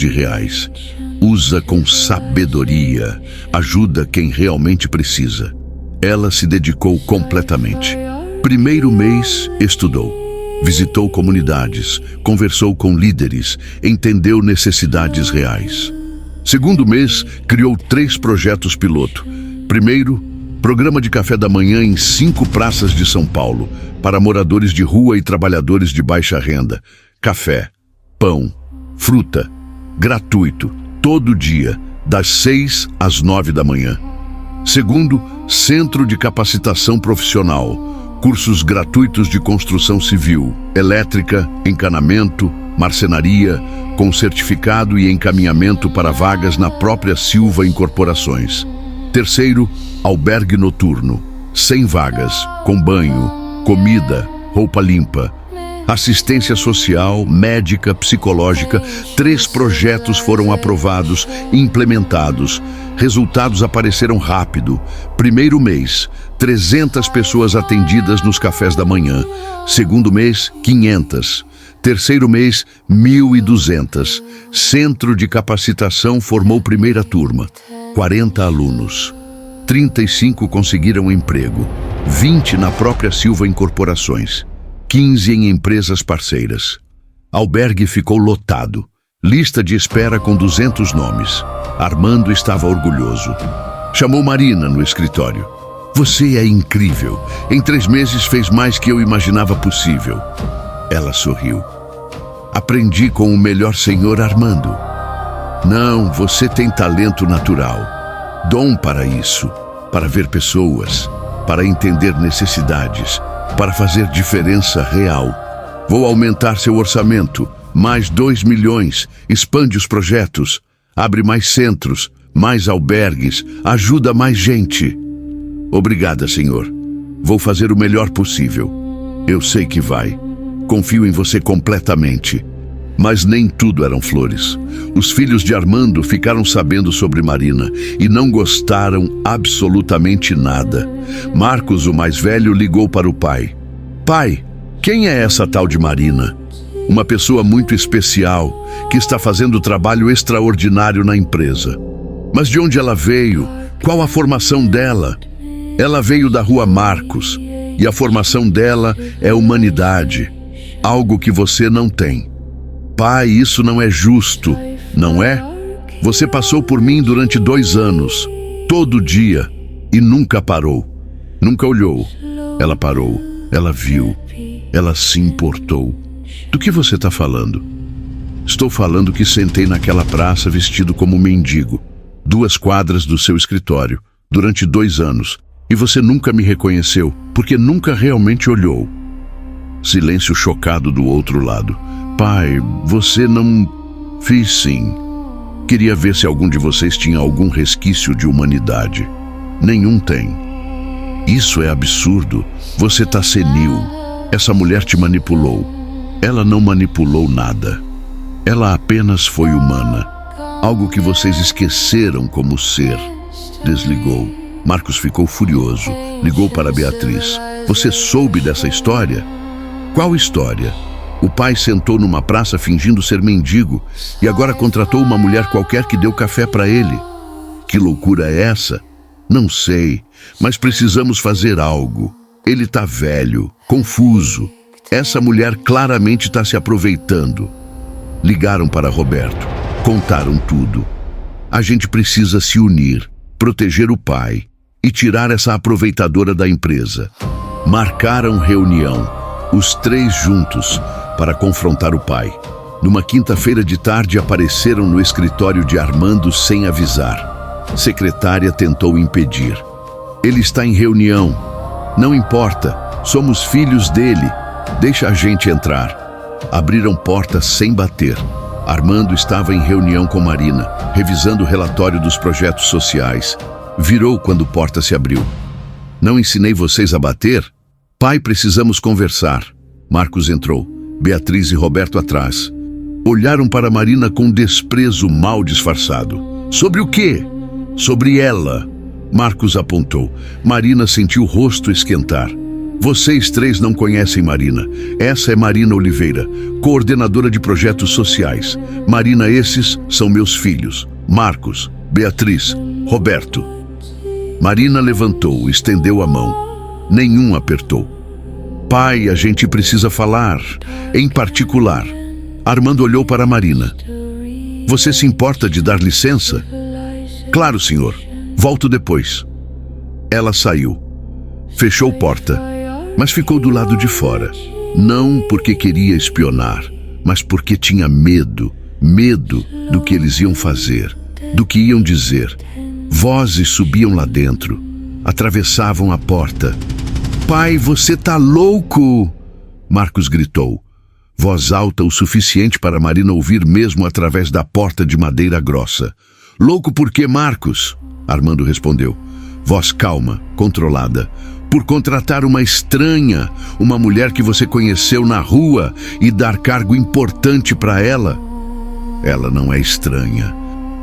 Usa com sabedoria, ajuda quem realmente precisa. Ela se dedicou completamente. Primeiro mês, estudou. Visitou comunidades, conversou com líderes, entendeu necessidades reais. Segundo mês, criou 3 projetos piloto. Primeiro, programa de café da manhã em 5 praças de São Paulo, para moradores de rua e trabalhadores de baixa renda. Café, pão, fruta, gratuito, todo dia, das 6 às 9 da manhã. Segundo, centro de capacitação profissional. Cursos gratuitos de construção civil, elétrica, encanamento, marcenaria, com certificado e encaminhamento para vagas na própria Silva Incorporações. Terceiro, albergue noturno, 100 vagas, com banho, comida, roupa limpa. Assistência social, médica, psicológica, 3 projetos foram aprovados e implementados. Resultados apareceram rápido. Primeiro mês, 300 pessoas atendidas nos cafés da manhã. Segundo mês, 500. Terceiro mês, 1.200. Centro de capacitação formou primeira turma. 40 alunos. 35 conseguiram emprego. 20 na própria Silva Incorporações. 15 em empresas parceiras. Albergue ficou lotado. Lista de espera com 200 nomes. Armando estava orgulhoso. Chamou Marina no escritório. Você é incrível. Em 3 meses fez mais que eu imaginava possível. Ela sorriu. Aprendi com o melhor senhor Armando. Não, você tem talento natural. Dom para isso. Para ver pessoas. Para entender necessidades. Para fazer diferença real. Vou aumentar seu orçamento. Mais 2 milhões. Expande os projetos. Abre mais centros. Mais albergues. Ajuda mais gente. Obrigada, senhor. Vou fazer o melhor possível. Eu sei que vai. Confio em você completamente. Mas nem tudo eram flores. Os filhos de Armando ficaram sabendo sobre Marina e não gostaram absolutamente nada. Marcos, o mais velho, ligou para o pai. Pai, quem é essa tal de Marina? Uma pessoa muito especial que está fazendo trabalho extraordinário na empresa. Mas de onde ela veio? Qual a formação dela? Ela veio da Rua Marcos e a formação dela é humanidade, algo que você não tem. Pai, isso não é justo, não é? Você passou por mim durante 2 anos, todo dia, e nunca parou. Nunca olhou. Ela parou, ela viu, ela se importou. Do que você está falando? Estou falando que sentei naquela praça vestido como mendigo, 2 quadras do seu escritório, durante 2 anos, e você nunca me reconheceu, porque nunca realmente olhou. Silêncio chocado do outro lado. Pai, você não... Fiz sim. Queria ver se algum de vocês tinha algum resquício de humanidade. Nenhum tem. Isso é absurdo. Você tá senil. Essa mulher te manipulou. Ela não manipulou nada. Ela apenas foi humana. Algo que vocês esqueceram como ser. Desligou. Marcos ficou furioso. Ligou para Beatriz. Você soube dessa história? Qual história? O pai sentou numa praça fingindo ser mendigo e agora contratou uma mulher qualquer que deu café para ele. Que loucura é essa? Não sei, mas precisamos fazer algo. Ele tá velho, confuso. Essa mulher claramente está se aproveitando. Ligaram para Roberto, contaram tudo. A gente precisa se unir, proteger o pai e tirar essa aproveitadora da empresa. Marcaram reunião, os 3 juntos, para confrontar o pai. Numa quinta-feira de tarde apareceram no escritório de Armando sem avisar. Secretária tentou impedir. Ele está em reunião. Não importa, somos filhos dele. Deixa a gente entrar. Abriram portas sem bater. Armando estava em reunião com Marina, revisando o relatório dos projetos sociais. Virou quando a porta se abriu. Não ensinei vocês a bater? Pai, precisamos conversar. Marcos entrou. Beatriz e Roberto atrás. Olharam para Marina com desprezo mal disfarçado. Sobre o quê? Sobre ela. Marcos apontou. Marina sentiu o rosto esquentar. Vocês três não conhecem Marina. Essa é Marina Oliveira, coordenadora de projetos sociais. Marina, esses são meus filhos. Marcos, Beatriz, Roberto. Marina levantou, estendeu a mão. Nenhum apertou. Pai, a gente precisa falar. Em particular. Armando olhou para Marina. Você se importa de dar licença? Claro, senhor. Volto depois. Ela saiu. Fechou porta, mas ficou do lado de fora. Não porque queria espionar, mas porque tinha medo. Medo do que eles iam fazer, do que iam dizer. Vozes subiam lá dentro, atravessavam a porta. Pai, você tá louco! Marcos gritou. Voz alta o suficiente para Marina ouvir mesmo através da porta de madeira grossa. Louco por quê, Marcos? Armando respondeu. Voz calma, controlada. Por contratar uma estranha, uma mulher que você conheceu na rua e dar cargo importante para ela. Ela não é estranha.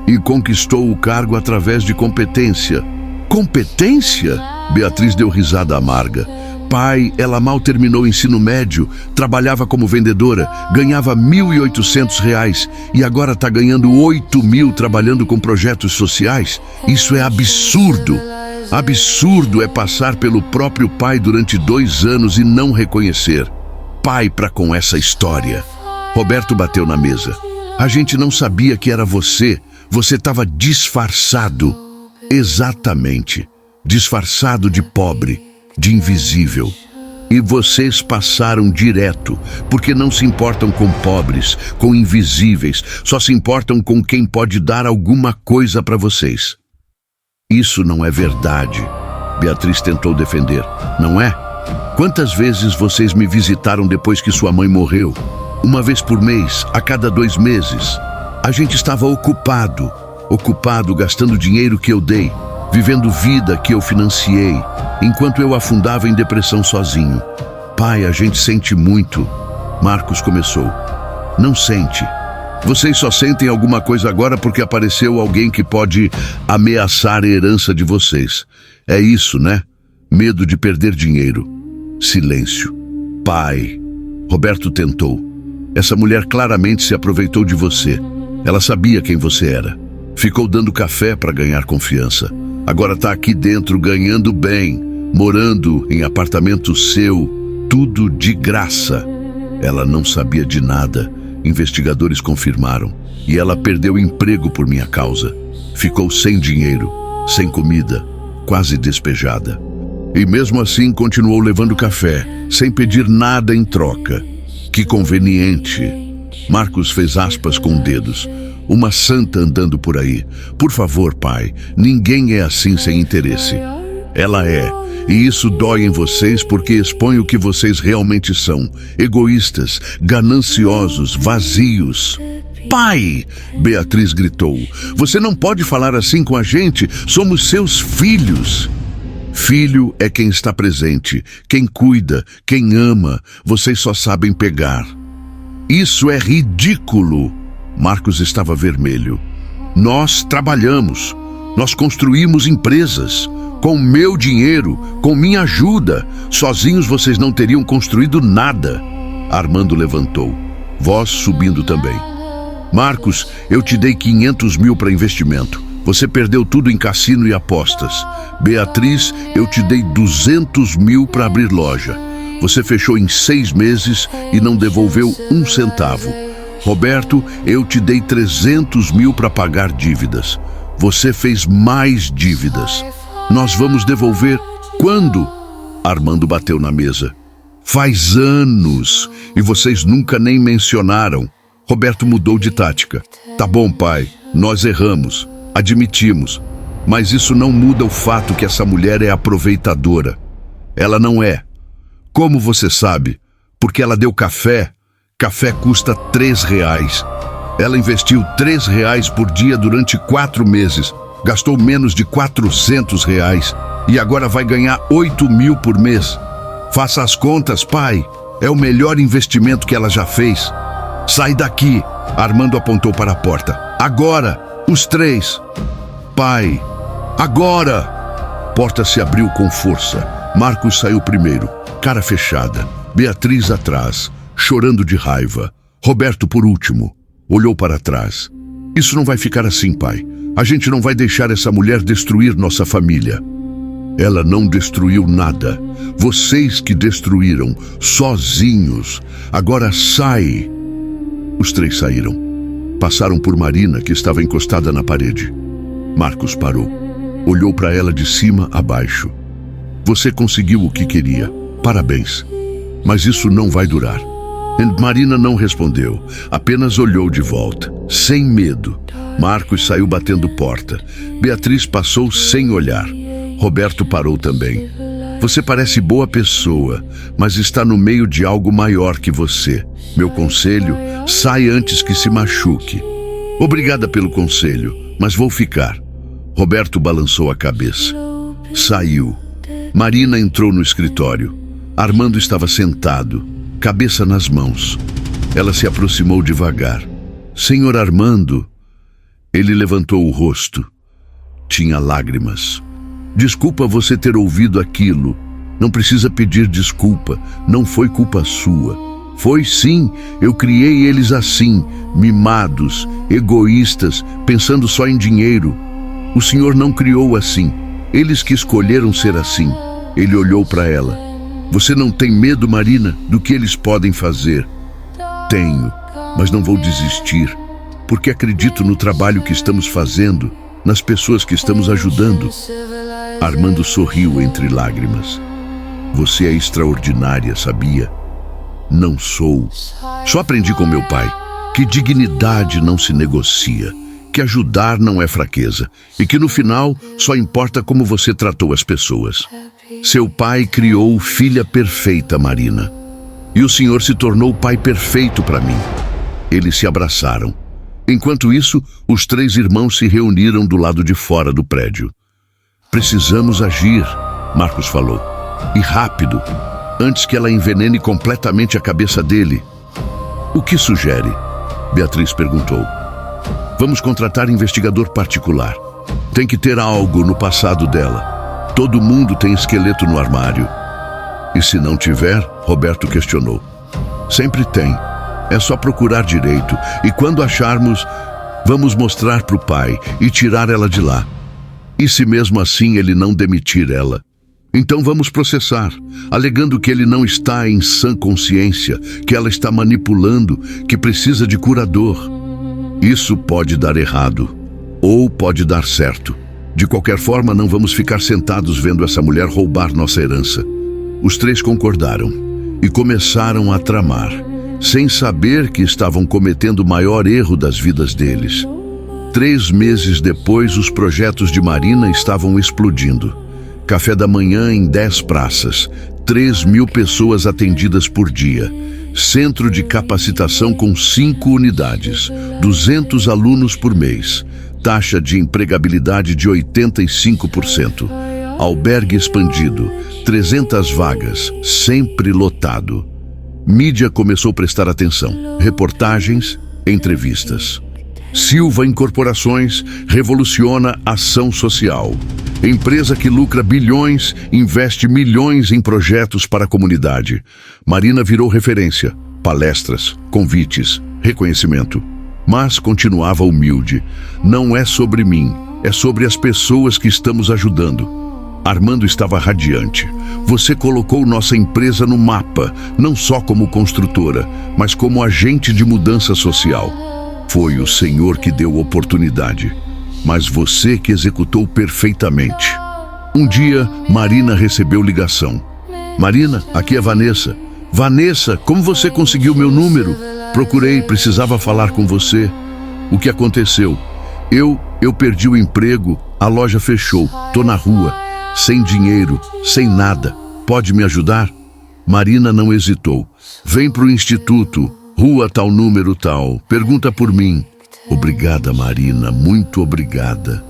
E conquistou o cargo através de competência. Competência? Beatriz deu risada amarga. Pai, ela mal terminou o ensino médio, trabalhava como vendedora, ganhava R$ 1.800 e agora está ganhando 8.000 trabalhando com projetos sociais. Isso é absurdo. Absurdo é passar pelo próprio pai durante 2 anos e não reconhecer. Pai para com essa história. Roberto bateu na mesa. A gente não sabia que era você. Você estava disfarçado. Exatamente. Disfarçado de pobre, de invisível. E vocês passaram direto, porque não se importam com pobres, com invisíveis, só se importam com quem pode dar alguma coisa para vocês. Isso não é verdade. Beatriz tentou defender. Não é? Quantas vezes vocês me visitaram depois que sua mãe morreu? 1 vez por mês, a cada 2 meses. A gente estava ocupado gastando dinheiro que eu dei, vivendo vida que eu financiei, enquanto eu afundava em depressão sozinho. Pai, a gente sente muito. Marcos começou. Não sente. Vocês só sentem alguma coisa agora porque apareceu alguém que pode ameaçar a herança de vocês. É isso, né? Medo de perder dinheiro. Silêncio. Pai. Roberto tentou. Essa mulher claramente se aproveitou de você. Ela sabia quem você era. Ficou dando café para ganhar confiança. Agora está aqui dentro ganhando bem, morando em apartamento seu, tudo de graça. Ela não sabia de nada. Investigadores confirmaram. E ela perdeu emprego por minha causa. Ficou sem dinheiro, sem comida, quase despejada. E mesmo assim continuou levando café, sem pedir nada em troca. Que conveniente. Marcos fez aspas com dedos. Uma santa andando por aí. Por favor, pai, ninguém é assim sem interesse. Ela é. E isso dói em vocês porque expõe o que vocês realmente são. Egoístas, gananciosos, vazios. Pai! Beatriz gritou. Você não pode falar assim com a gente. Somos seus filhos. Filho é quem está presente, quem cuida, quem ama. Vocês só sabem pegar. Isso é ridículo. Marcos estava vermelho. Nós trabalhamos. Nós construímos empresas. Com meu dinheiro, com minha ajuda. Sozinhos vocês não teriam construído nada. Armando levantou, voz subindo também. Marcos, eu te dei 500 mil para investimento. Você perdeu tudo em cassino e apostas. Beatriz, eu te dei 200 mil para abrir loja. Você fechou em 6 meses e não devolveu 1 centavo. Roberto, eu te dei 300 mil para pagar dívidas. Você fez mais dívidas. Nós vamos devolver quando? Armando bateu na mesa. Faz anos e vocês nunca nem mencionaram. Roberto mudou de tática. Tá bom, pai, nós erramos, admitimos. Mas isso não muda o fato que essa mulher é aproveitadora. Ela não é. Como você sabe? porque ela deu café. Café custa R$ 3. Ela investiu R$ 3 por dia durante 4 meses. Gastou menos de R$ 400 e agora vai ganhar 8.000 por mês. Faça as contas, pai. É o melhor investimento que ela já fez. Sai daqui. Armando apontou para a porta. Agora, os 3. Pai, agora! Porta se abriu com força. Marcos saiu primeiro, cara fechada. Beatriz atrás, chorando de raiva. Roberto por último. Olhou para trás. Isso não vai ficar assim, pai. A gente não vai deixar essa mulher destruir nossa família. Ela não destruiu nada. Vocês que destruíram, sozinhos. Agora sai. Os 3 saíram. Passaram por Marina, que estava encostada na parede. Marcos parou. Olhou para ela de cima a baixo. Você conseguiu o que queria. Parabéns. Mas isso não vai durar. E Marina não respondeu, apenas olhou de volta, sem medo. Marcos saiu batendo porta. Beatriz passou sem olhar. Roberto parou também. Você parece boa pessoa, mas está no meio de algo maior que você. Meu conselho, sai antes que se machuque. Obrigada pelo conselho, mas vou ficar. Roberto balançou a cabeça. Saiu. Marina entrou no escritório. Armando estava sentado, cabeça nas mãos. Ela se aproximou devagar. Senhor Armando. Ele levantou o rosto. Tinha lágrimas. Desculpa você ter ouvido aquilo. Não precisa pedir desculpa. Não foi culpa sua. Foi sim, eu criei eles assim, mimados, egoístas, pensando só em dinheiro. O senhor não criou assim. Eles que escolheram ser assim. Ele olhou para ela. Você não tem medo, Marina, do que eles podem fazer? Tenho, mas não vou desistir, porque acredito no trabalho que estamos fazendo, nas pessoas que estamos ajudando. Armando sorriu entre lágrimas. Você é extraordinária, sabia? Não sou. Só aprendi com meu pai que dignidade não se negocia, que ajudar não é fraqueza e que no final só importa como você tratou as pessoas. Seu pai criou filha perfeita, Marina. E o senhor se tornou pai perfeito para mim. Eles se abraçaram. Enquanto isso, os 3 irmãos se reuniram do lado de fora do prédio. Precisamos agir, Marcos falou. E rápido, antes que ela envenene completamente a cabeça dele. O que sugere? Beatriz perguntou. Vamos contratar investigador particular. Tem que ter algo no passado dela. Todo mundo tem esqueleto no armário. E se não tiver, Roberto questionou. Sempre tem. É só procurar direito. E quando acharmos, vamos mostrar para o pai e tirar ela de lá. E se mesmo assim ele não demitir ela? Então vamos processar, alegando que ele não está em sã consciência, que ela está manipulando, que precisa de curador. Isso pode dar errado, ou pode dar certo. De qualquer forma, não vamos ficar sentados vendo essa mulher roubar nossa herança. Os 3 concordaram e começaram a tramar, sem saber que estavam cometendo o maior erro das vidas deles. 3 meses depois, os projetos de Marina estavam explodindo. Café da manhã em 10 praças, 3.000 pessoas atendidas por dia. Centro de capacitação com 5 unidades, 200 alunos por mês. Taxa de empregabilidade de 85%. Albergue expandido, 300 vagas, sempre lotado. Mídia começou a prestar atenção. Reportagens, entrevistas. Silva Incorporações revoluciona ação social. Empresa que lucra bilhões, investe milhões em projetos para a comunidade. Marina virou referência. Palestras, convites, reconhecimento. Mas continuava humilde. Não é sobre mim, é sobre as pessoas que estamos ajudando. Armando estava radiante. Você colocou nossa empresa no mapa, não só como construtora, mas como agente de mudança social. Foi o Senhor que deu oportunidade, mas você que executou perfeitamente. Um dia, Marina recebeu ligação. Marina, aqui é Vanessa. Vanessa, como você conseguiu meu número? Procurei, precisava falar com você. O que aconteceu? Eu perdi o emprego, a loja fechou, tô na rua, sem dinheiro, sem nada. Pode me ajudar? Marina não hesitou. Vem pro instituto, rua tal número tal, pergunta por mim. Obrigada, Marina, muito obrigada.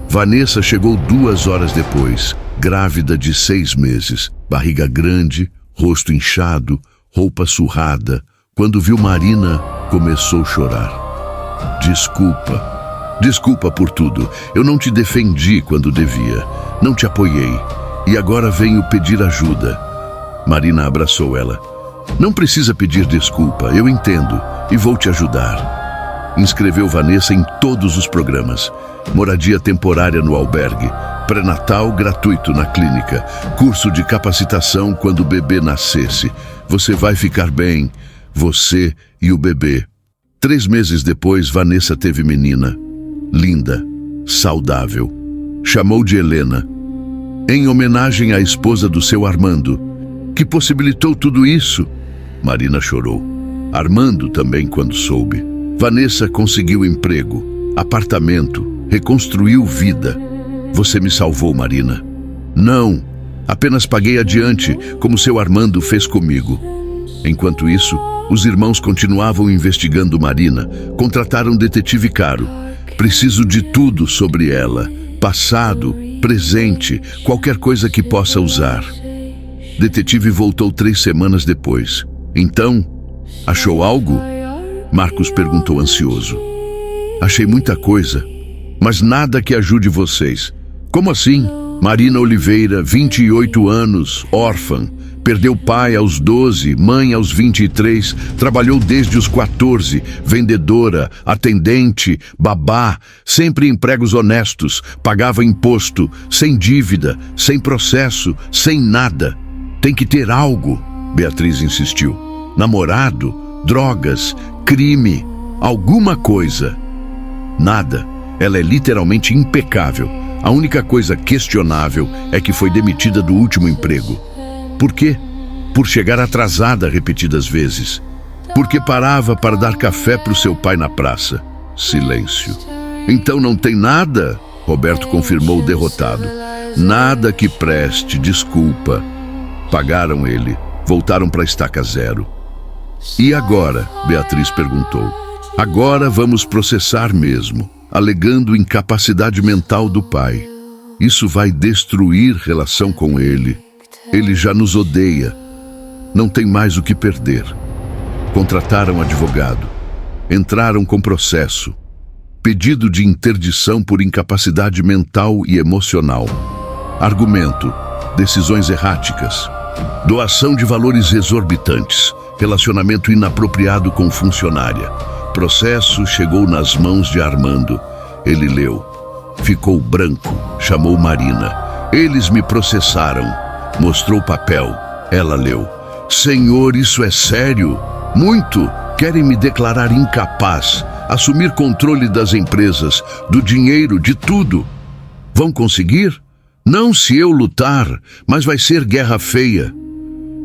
Vanessa chegou 2 horas depois, grávida de 6 meses, barriga grande, rosto inchado, roupa surrada. Quando viu Marina, começou a chorar. Desculpa por tudo. Eu não te defendi quando devia. Não te apoiei. E agora venho pedir ajuda. Marina abraçou ela. Não precisa pedir desculpa, eu entendo e vou te ajudar. Inscreveu Vanessa em todos os programas. Moradia temporária no albergue, pré-natal gratuito na clínica, curso de capacitação quando o bebê nascesse. Você vai ficar bem, você e o bebê. 3 meses depois, Vanessa teve menina. Linda, saudável. Chamou de Helena, em homenagem à esposa do seu Armando, que possibilitou tudo isso. Marina chorou. Armando também quando soube. Vanessa conseguiu emprego, apartamento, reconstruiu vida. Você me salvou, Marina. Não, apenas paguei adiante, como seu Armando fez comigo. Enquanto isso, os irmãos continuavam investigando Marina. Contrataram detetive caro. Preciso de tudo sobre ela. Passado, presente, qualquer coisa que possa usar. Detetive voltou 3 semanas depois. Então, achou algo? Marcos perguntou ansioso. Achei muita coisa, mas nada que ajude vocês. Como assim? Marina Oliveira, 28 anos, órfã. Perdeu pai aos 12, mãe aos 23, trabalhou desde os 14, vendedora, atendente, babá, sempre empregos honestos, pagava imposto, sem dívida, sem processo, sem nada. Tem que ter algo, Beatriz insistiu. Namorado, drogas, crime, alguma coisa. Nada. Ela é literalmente impecável. A única coisa questionável é que foi demitida do último emprego. Por quê? Por chegar atrasada repetidas vezes. Porque parava para dar café para o seu pai na praça. Silêncio. Então não tem nada? Roberto confirmou derrotado. Nada que preste, desculpa. Pagaram ele. Voltaram para a estaca zero. E agora? Beatriz perguntou. Agora vamos processar mesmo, alegando incapacidade mental do pai. Isso vai destruir relação com ele. Ele já nos odeia. Não tem mais o que perder. Contrataram advogado. Entraram com processo. Pedido de interdição por incapacidade mental e emocional. Argumento: decisões erráticas. Doação de valores exorbitantes. Relacionamento inapropriado com funcionária. Processo chegou nas mãos de Armando. Ele leu. Ficou branco. Chamou Marina. Eles me processaram. Mostrou o papel. Ela leu. Senhor, isso é sério? Muito. Querem me declarar incapaz. Assumir controle das empresas, do dinheiro, de tudo. Vão conseguir? Não se eu lutar, mas vai ser guerra feia.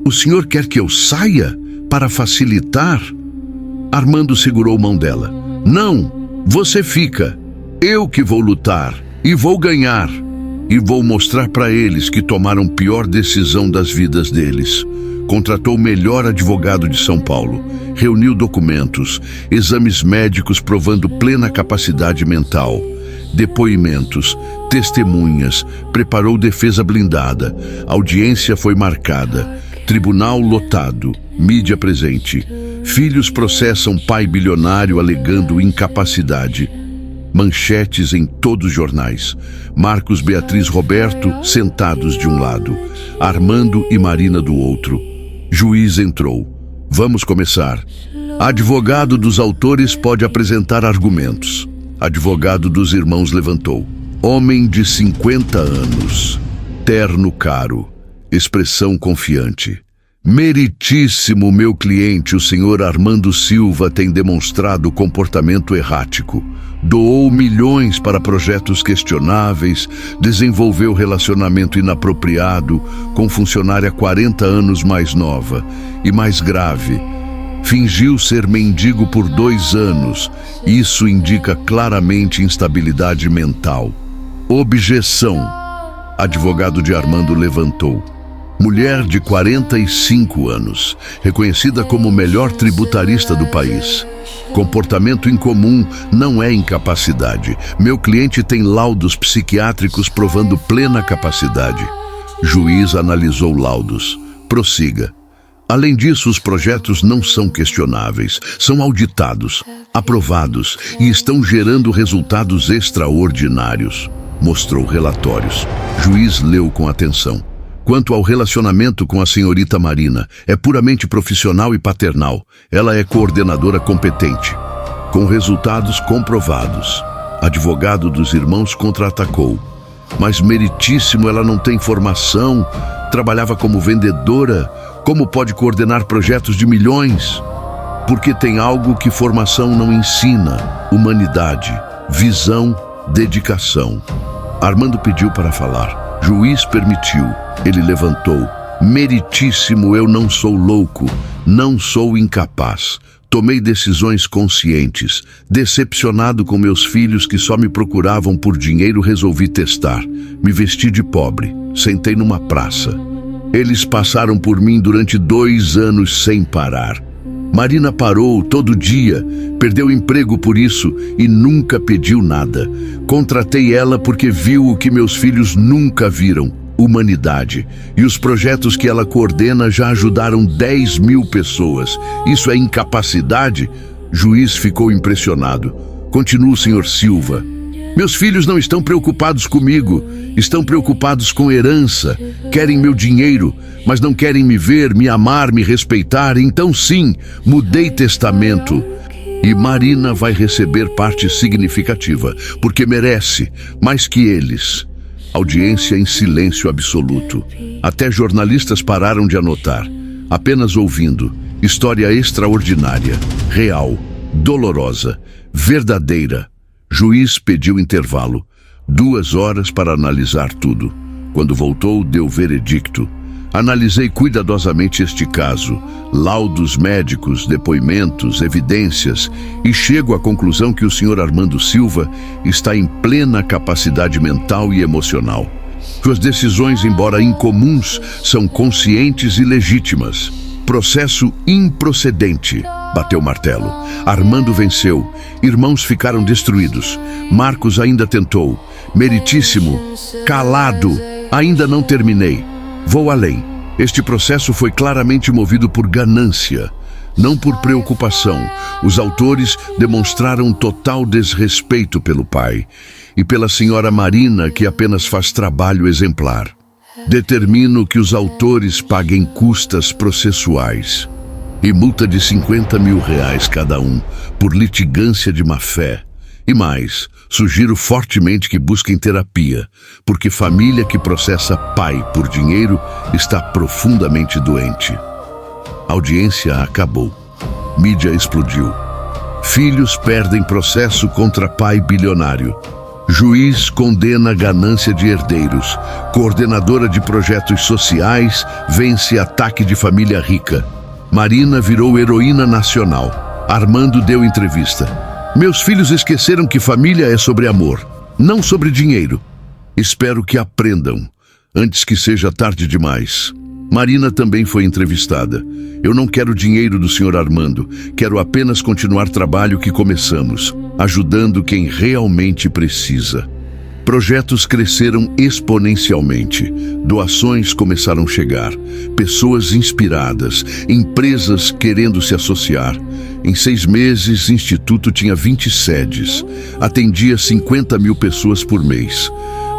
O senhor quer que eu saia para facilitar? Armando segurou a mão dela. Não, você fica. Eu que vou lutar e vou ganhar. E vou mostrar para eles que tomaram a pior decisão das vidas deles. Contratou o melhor advogado de São Paulo. Reuniu documentos, exames médicos provando plena capacidade mental. Depoimentos, testemunhas, preparou defesa blindada. Audiência foi marcada. Tribunal lotado. Mídia presente. Filhos processam pai bilionário alegando incapacidade. Manchetes em todos os jornais. Marcos, Beatriz, Roberto sentados de um lado. Armando e Marina do outro. Juiz entrou. Vamos começar. Advogado dos autores pode apresentar argumentos. Advogado dos irmãos levantou. Homem de 50 anos. Terno caro. Expressão confiante. Meritíssimo meu cliente, o senhor Armando Silva, tem demonstrado comportamento errático. Doou milhões para projetos questionáveis, desenvolveu relacionamento inapropriado com funcionária 40 anos mais nova e mais grave. Fingiu ser mendigo por 2 anos. Isso indica claramente instabilidade mental. Objeção. Advogado de Armando levantou. Mulher de 45 anos, reconhecida como melhor tributarista do país. Comportamento incomum não é incapacidade. Meu cliente tem laudos psiquiátricos provando plena capacidade. Juiz analisou laudos. Prossiga. Além disso, os projetos não são questionáveis, são auditados, aprovados e estão gerando resultados extraordinários. Mostrou relatórios. Juiz leu com atenção. Quanto ao relacionamento com a senhorita Marina, é puramente profissional e paternal. Ela é coordenadora competente, com resultados comprovados. Advogado dos irmãos contra-atacou. Mas meritíssimo, ela não tem formação, trabalhava como vendedora. Como pode coordenar projetos de milhões? Porque tem algo que formação não ensina: humanidade, visão, dedicação. Armando pediu para falar. Juiz permitiu. Ele levantou. Meritíssimo, eu não sou louco, não sou incapaz. Tomei decisões conscientes. Decepcionado com meus filhos que só me procuravam por dinheiro, resolvi testar. Me vesti de pobre. Sentei numa praça. Eles passaram por mim durante 2 anos sem parar. Marina parou todo dia, perdeu emprego por isso e nunca pediu nada. Contratei ela porque viu o que meus filhos nunca viram: humanidade. E os projetos que ela coordena já ajudaram 10 mil pessoas. Isso é incapacidade? Juiz ficou impressionado. Continua, senhor Silva. Meus filhos não estão preocupados comigo, estão preocupados com herança. Querem meu dinheiro, mas não querem me ver, me amar, me respeitar. Então sim, mudei testamento. E Marina vai receber parte significativa, porque merece, mais que eles. Audiência em silêncio absoluto. Até jornalistas pararam de anotar, apenas ouvindo. História extraordinária, real, dolorosa, verdadeira. Juiz pediu intervalo, 2 horas para analisar tudo. Quando voltou, deu veredicto. Analisei cuidadosamente este caso, laudos médicos, depoimentos, evidências, e chego à conclusão que o senhor Armando Silva está em plena capacidade mental e emocional. Suas decisões, embora incomuns, são conscientes e legítimas. Processo improcedente. Bateu o martelo. Armando venceu. Irmãos ficaram destruídos. Marcos ainda tentou. Meritíssimo. Calado. Ainda não terminei. Vou além. Este processo foi claramente movido por ganância, não por preocupação. Os autores demonstraram total desrespeito pelo pai e pela senhora Marina, que apenas faz trabalho exemplar. Determino que os autores paguem custas processuais e multa de R$50 mil cada um por litigância de má-fé. E mais, sugiro fortemente que busquem terapia, porque família que processa pai por dinheiro está profundamente doente. A audiência acabou. Mídia explodiu. Filhos perdem processo contra pai bilionário. Juiz condena ganância de herdeiros. Coordenadora de projetos sociais vence ataque de família rica. Marina virou heroína nacional. Armando deu entrevista. Meus filhos esqueceram que família é sobre amor, não sobre dinheiro. Espero que aprendam, antes que seja tarde demais. Marina também foi entrevistada. Eu não quero dinheiro do senhor Armando, quero apenas continuar trabalho que começamos, ajudando quem realmente precisa. Projetos cresceram exponencialmente, doações começaram a chegar, pessoas inspiradas, empresas querendo se associar. Em 6 meses, o Instituto tinha 20 sedes, atendia 50 mil pessoas por mês.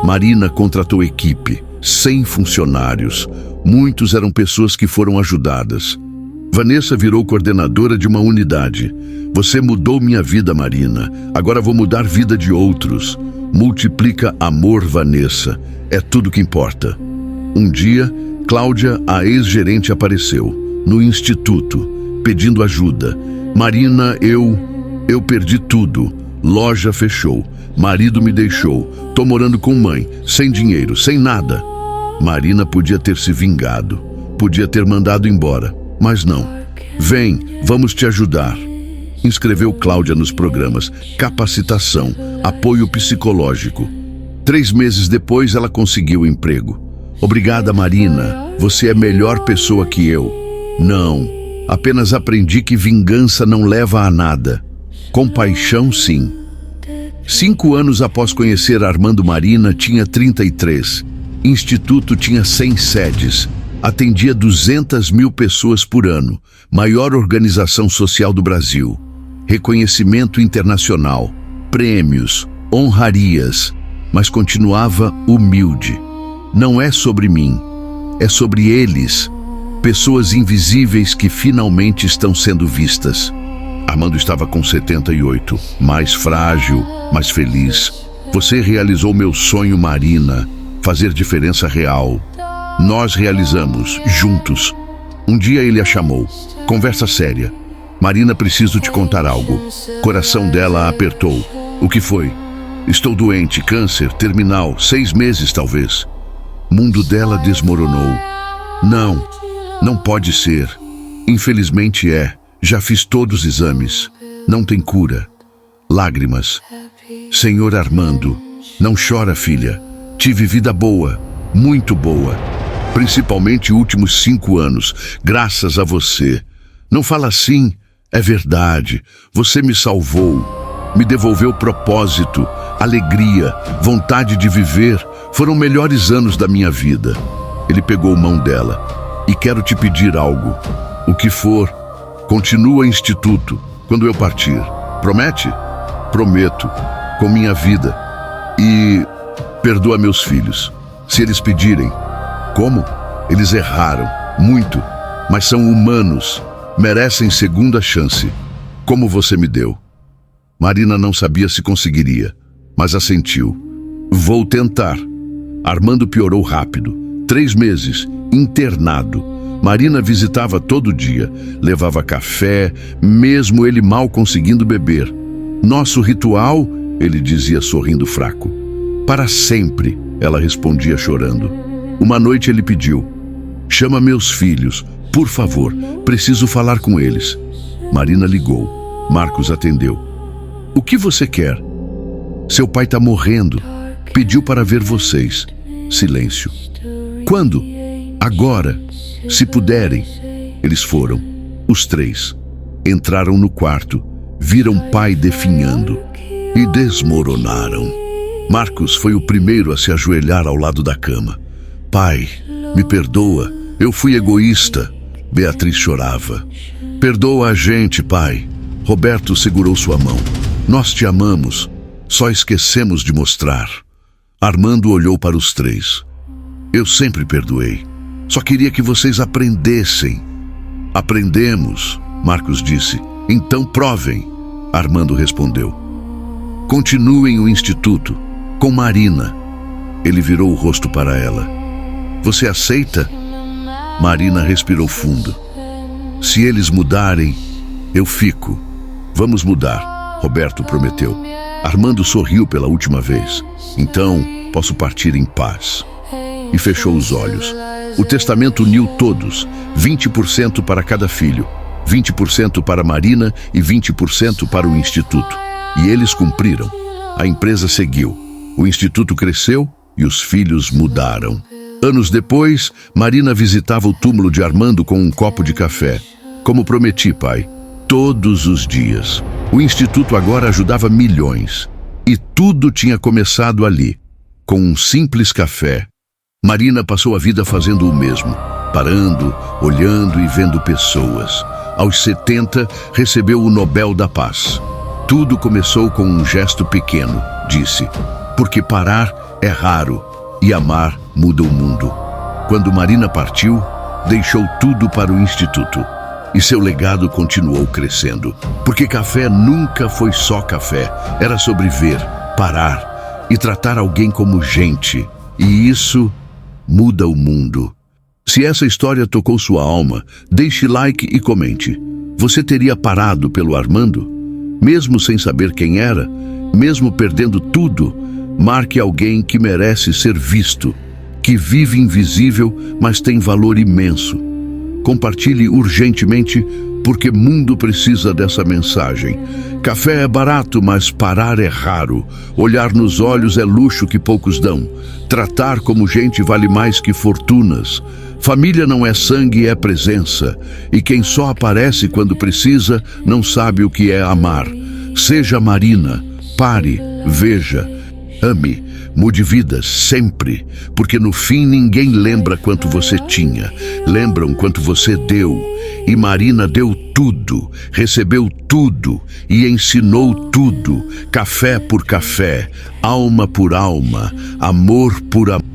Marina contratou equipe, 100 funcionários, muitos eram pessoas que foram ajudadas. Vanessa virou coordenadora de uma unidade. Você mudou minha vida, Marina, agora vou mudar a vida de outros. Multiplica amor, Vanessa. É tudo que importa. Um dia, Cláudia, a ex-gerente, apareceu no instituto, pedindo ajuda. Marina, eu perdi tudo. Loja fechou. Marido me deixou. Tô morando com mãe, sem dinheiro, sem nada. Marina podia ter se vingado. Podia ter mandado embora. Mas não. Vem, vamos te ajudar. Inscreveu Cláudia nos programas capacitação, apoio psicológico. 3 meses depois, ela conseguiu emprego. Obrigada, Marina. Você é melhor pessoa que eu. Não, apenas aprendi que vingança não leva a nada. Compaixão, sim. 5 anos após conhecer Armando, Marina tinha 33. Instituto tinha 100 sedes. Atendia 200.000 pessoas por ano. Maior organização social do Brasil. Reconhecimento internacional. Prêmios. Honrarias. Mas continuava humilde. Não é sobre mim. É sobre eles. Pessoas invisíveis que finalmente estão sendo vistas. Armando estava com 78, mais frágil, mais feliz. Você realizou meu sonho, Marina, fazer diferença real. Nós realizamos, juntos. Um dia ele a chamou. Conversa séria. Marina, preciso te contar algo. Coração dela apertou. O que foi? Estou doente, câncer, terminal, 6 meses talvez. Mundo dela desmoronou. Não pode ser. Infelizmente é. Já fiz todos os exames. Não tem cura. Lágrimas. Senhor Armando, não chora, filha. Tive vida boa, muito boa. Principalmente últimos 5 anos, graças a você. Não fala assim, é verdade. Você me salvou, me devolveu propósito, alegria, vontade de viver. Foram melhores anos da minha vida. Ele pegou a mão dela. E quero te pedir algo. O que for, continua instituto quando eu partir. Promete? Prometo, com minha vida. E perdoa meus filhos, se eles pedirem. Como? Eles erraram, muito, mas são humanos, merecem segunda chance, como você me deu. Marina não sabia se conseguiria, mas assentiu. Vou tentar. Armando piorou rápido. 3 meses, internado. Marina visitava todo dia, levava café, mesmo ele mal conseguindo beber. Nosso ritual, ele dizia sorrindo fraco. Para sempre, ela respondia chorando. Uma noite ele pediu: chama meus filhos, por favor, preciso falar com eles. Marina ligou. Marcos atendeu. O que você quer? Seu pai está morrendo. Pediu para ver vocês. Silêncio. Quando? Agora. Se puderem. Eles foram. Os 3. Entraram no quarto. Viram pai definhando. E desmoronaram. Marcos foi o primeiro a se ajoelhar ao lado da cama. Pai, me perdoa. Eu fui egoísta. Beatriz chorava. Perdoa a gente, pai. Roberto segurou sua mão. Nós te amamos. Só esquecemos de mostrar. Armando olhou para os 3. Eu sempre perdoei. Só queria que vocês aprendessem. Aprendemos, Marcos disse. Então provem. Armando respondeu. Continuem o instituto, com Marina. Ele virou o rosto para ela. Você aceita? Marina respirou fundo. Se eles mudarem, eu fico. Vamos mudar, Roberto prometeu. Armando sorriu pela última vez. Então, posso partir em paz. E fechou os olhos. O testamento uniu todos, 20% para cada filho, 20% para Marina e 20% para o instituto. E eles cumpriram. A empresa seguiu. O instituto cresceu e os filhos mudaram. Anos depois, Marina visitava o túmulo de Armando com um copo de café. Como prometi, pai, todos os dias. O instituto agora ajudava milhões. E tudo tinha começado ali, com um simples café. Marina passou a vida fazendo o mesmo, parando, olhando e vendo pessoas. Aos 70, recebeu o Nobel da Paz. Tudo começou com um gesto pequeno, disse, porque parar é raro e amar muda o mundo. Quando Marina partiu, deixou tudo para o instituto. E seu legado continuou crescendo, porque café nunca foi só café. Era sobre ver, parar e tratar alguém como gente. E isso muda o mundo. Se essa história tocou sua alma, deixe like e comente. Você teria parado pelo Armando? Mesmo sem saber quem era, mesmo perdendo tudo, marque alguém que merece ser visto, que vive invisível, mas tem valor imenso. Compartilhe urgentemente porque mundo precisa dessa mensagem. Café é barato, mas parar é raro. Olhar nos olhos é luxo que poucos dão. Tratar como gente vale mais que fortunas. Família não é sangue, é presença. E quem só aparece quando precisa, não sabe o que é amar. Seja Marina, pare, veja, ame, mude vidas sempre, porque no fim ninguém lembra quanto você tinha, lembram quanto você deu. E Marina deu tudo, recebeu tudo e ensinou tudo, café por café, alma por alma, amor por amor.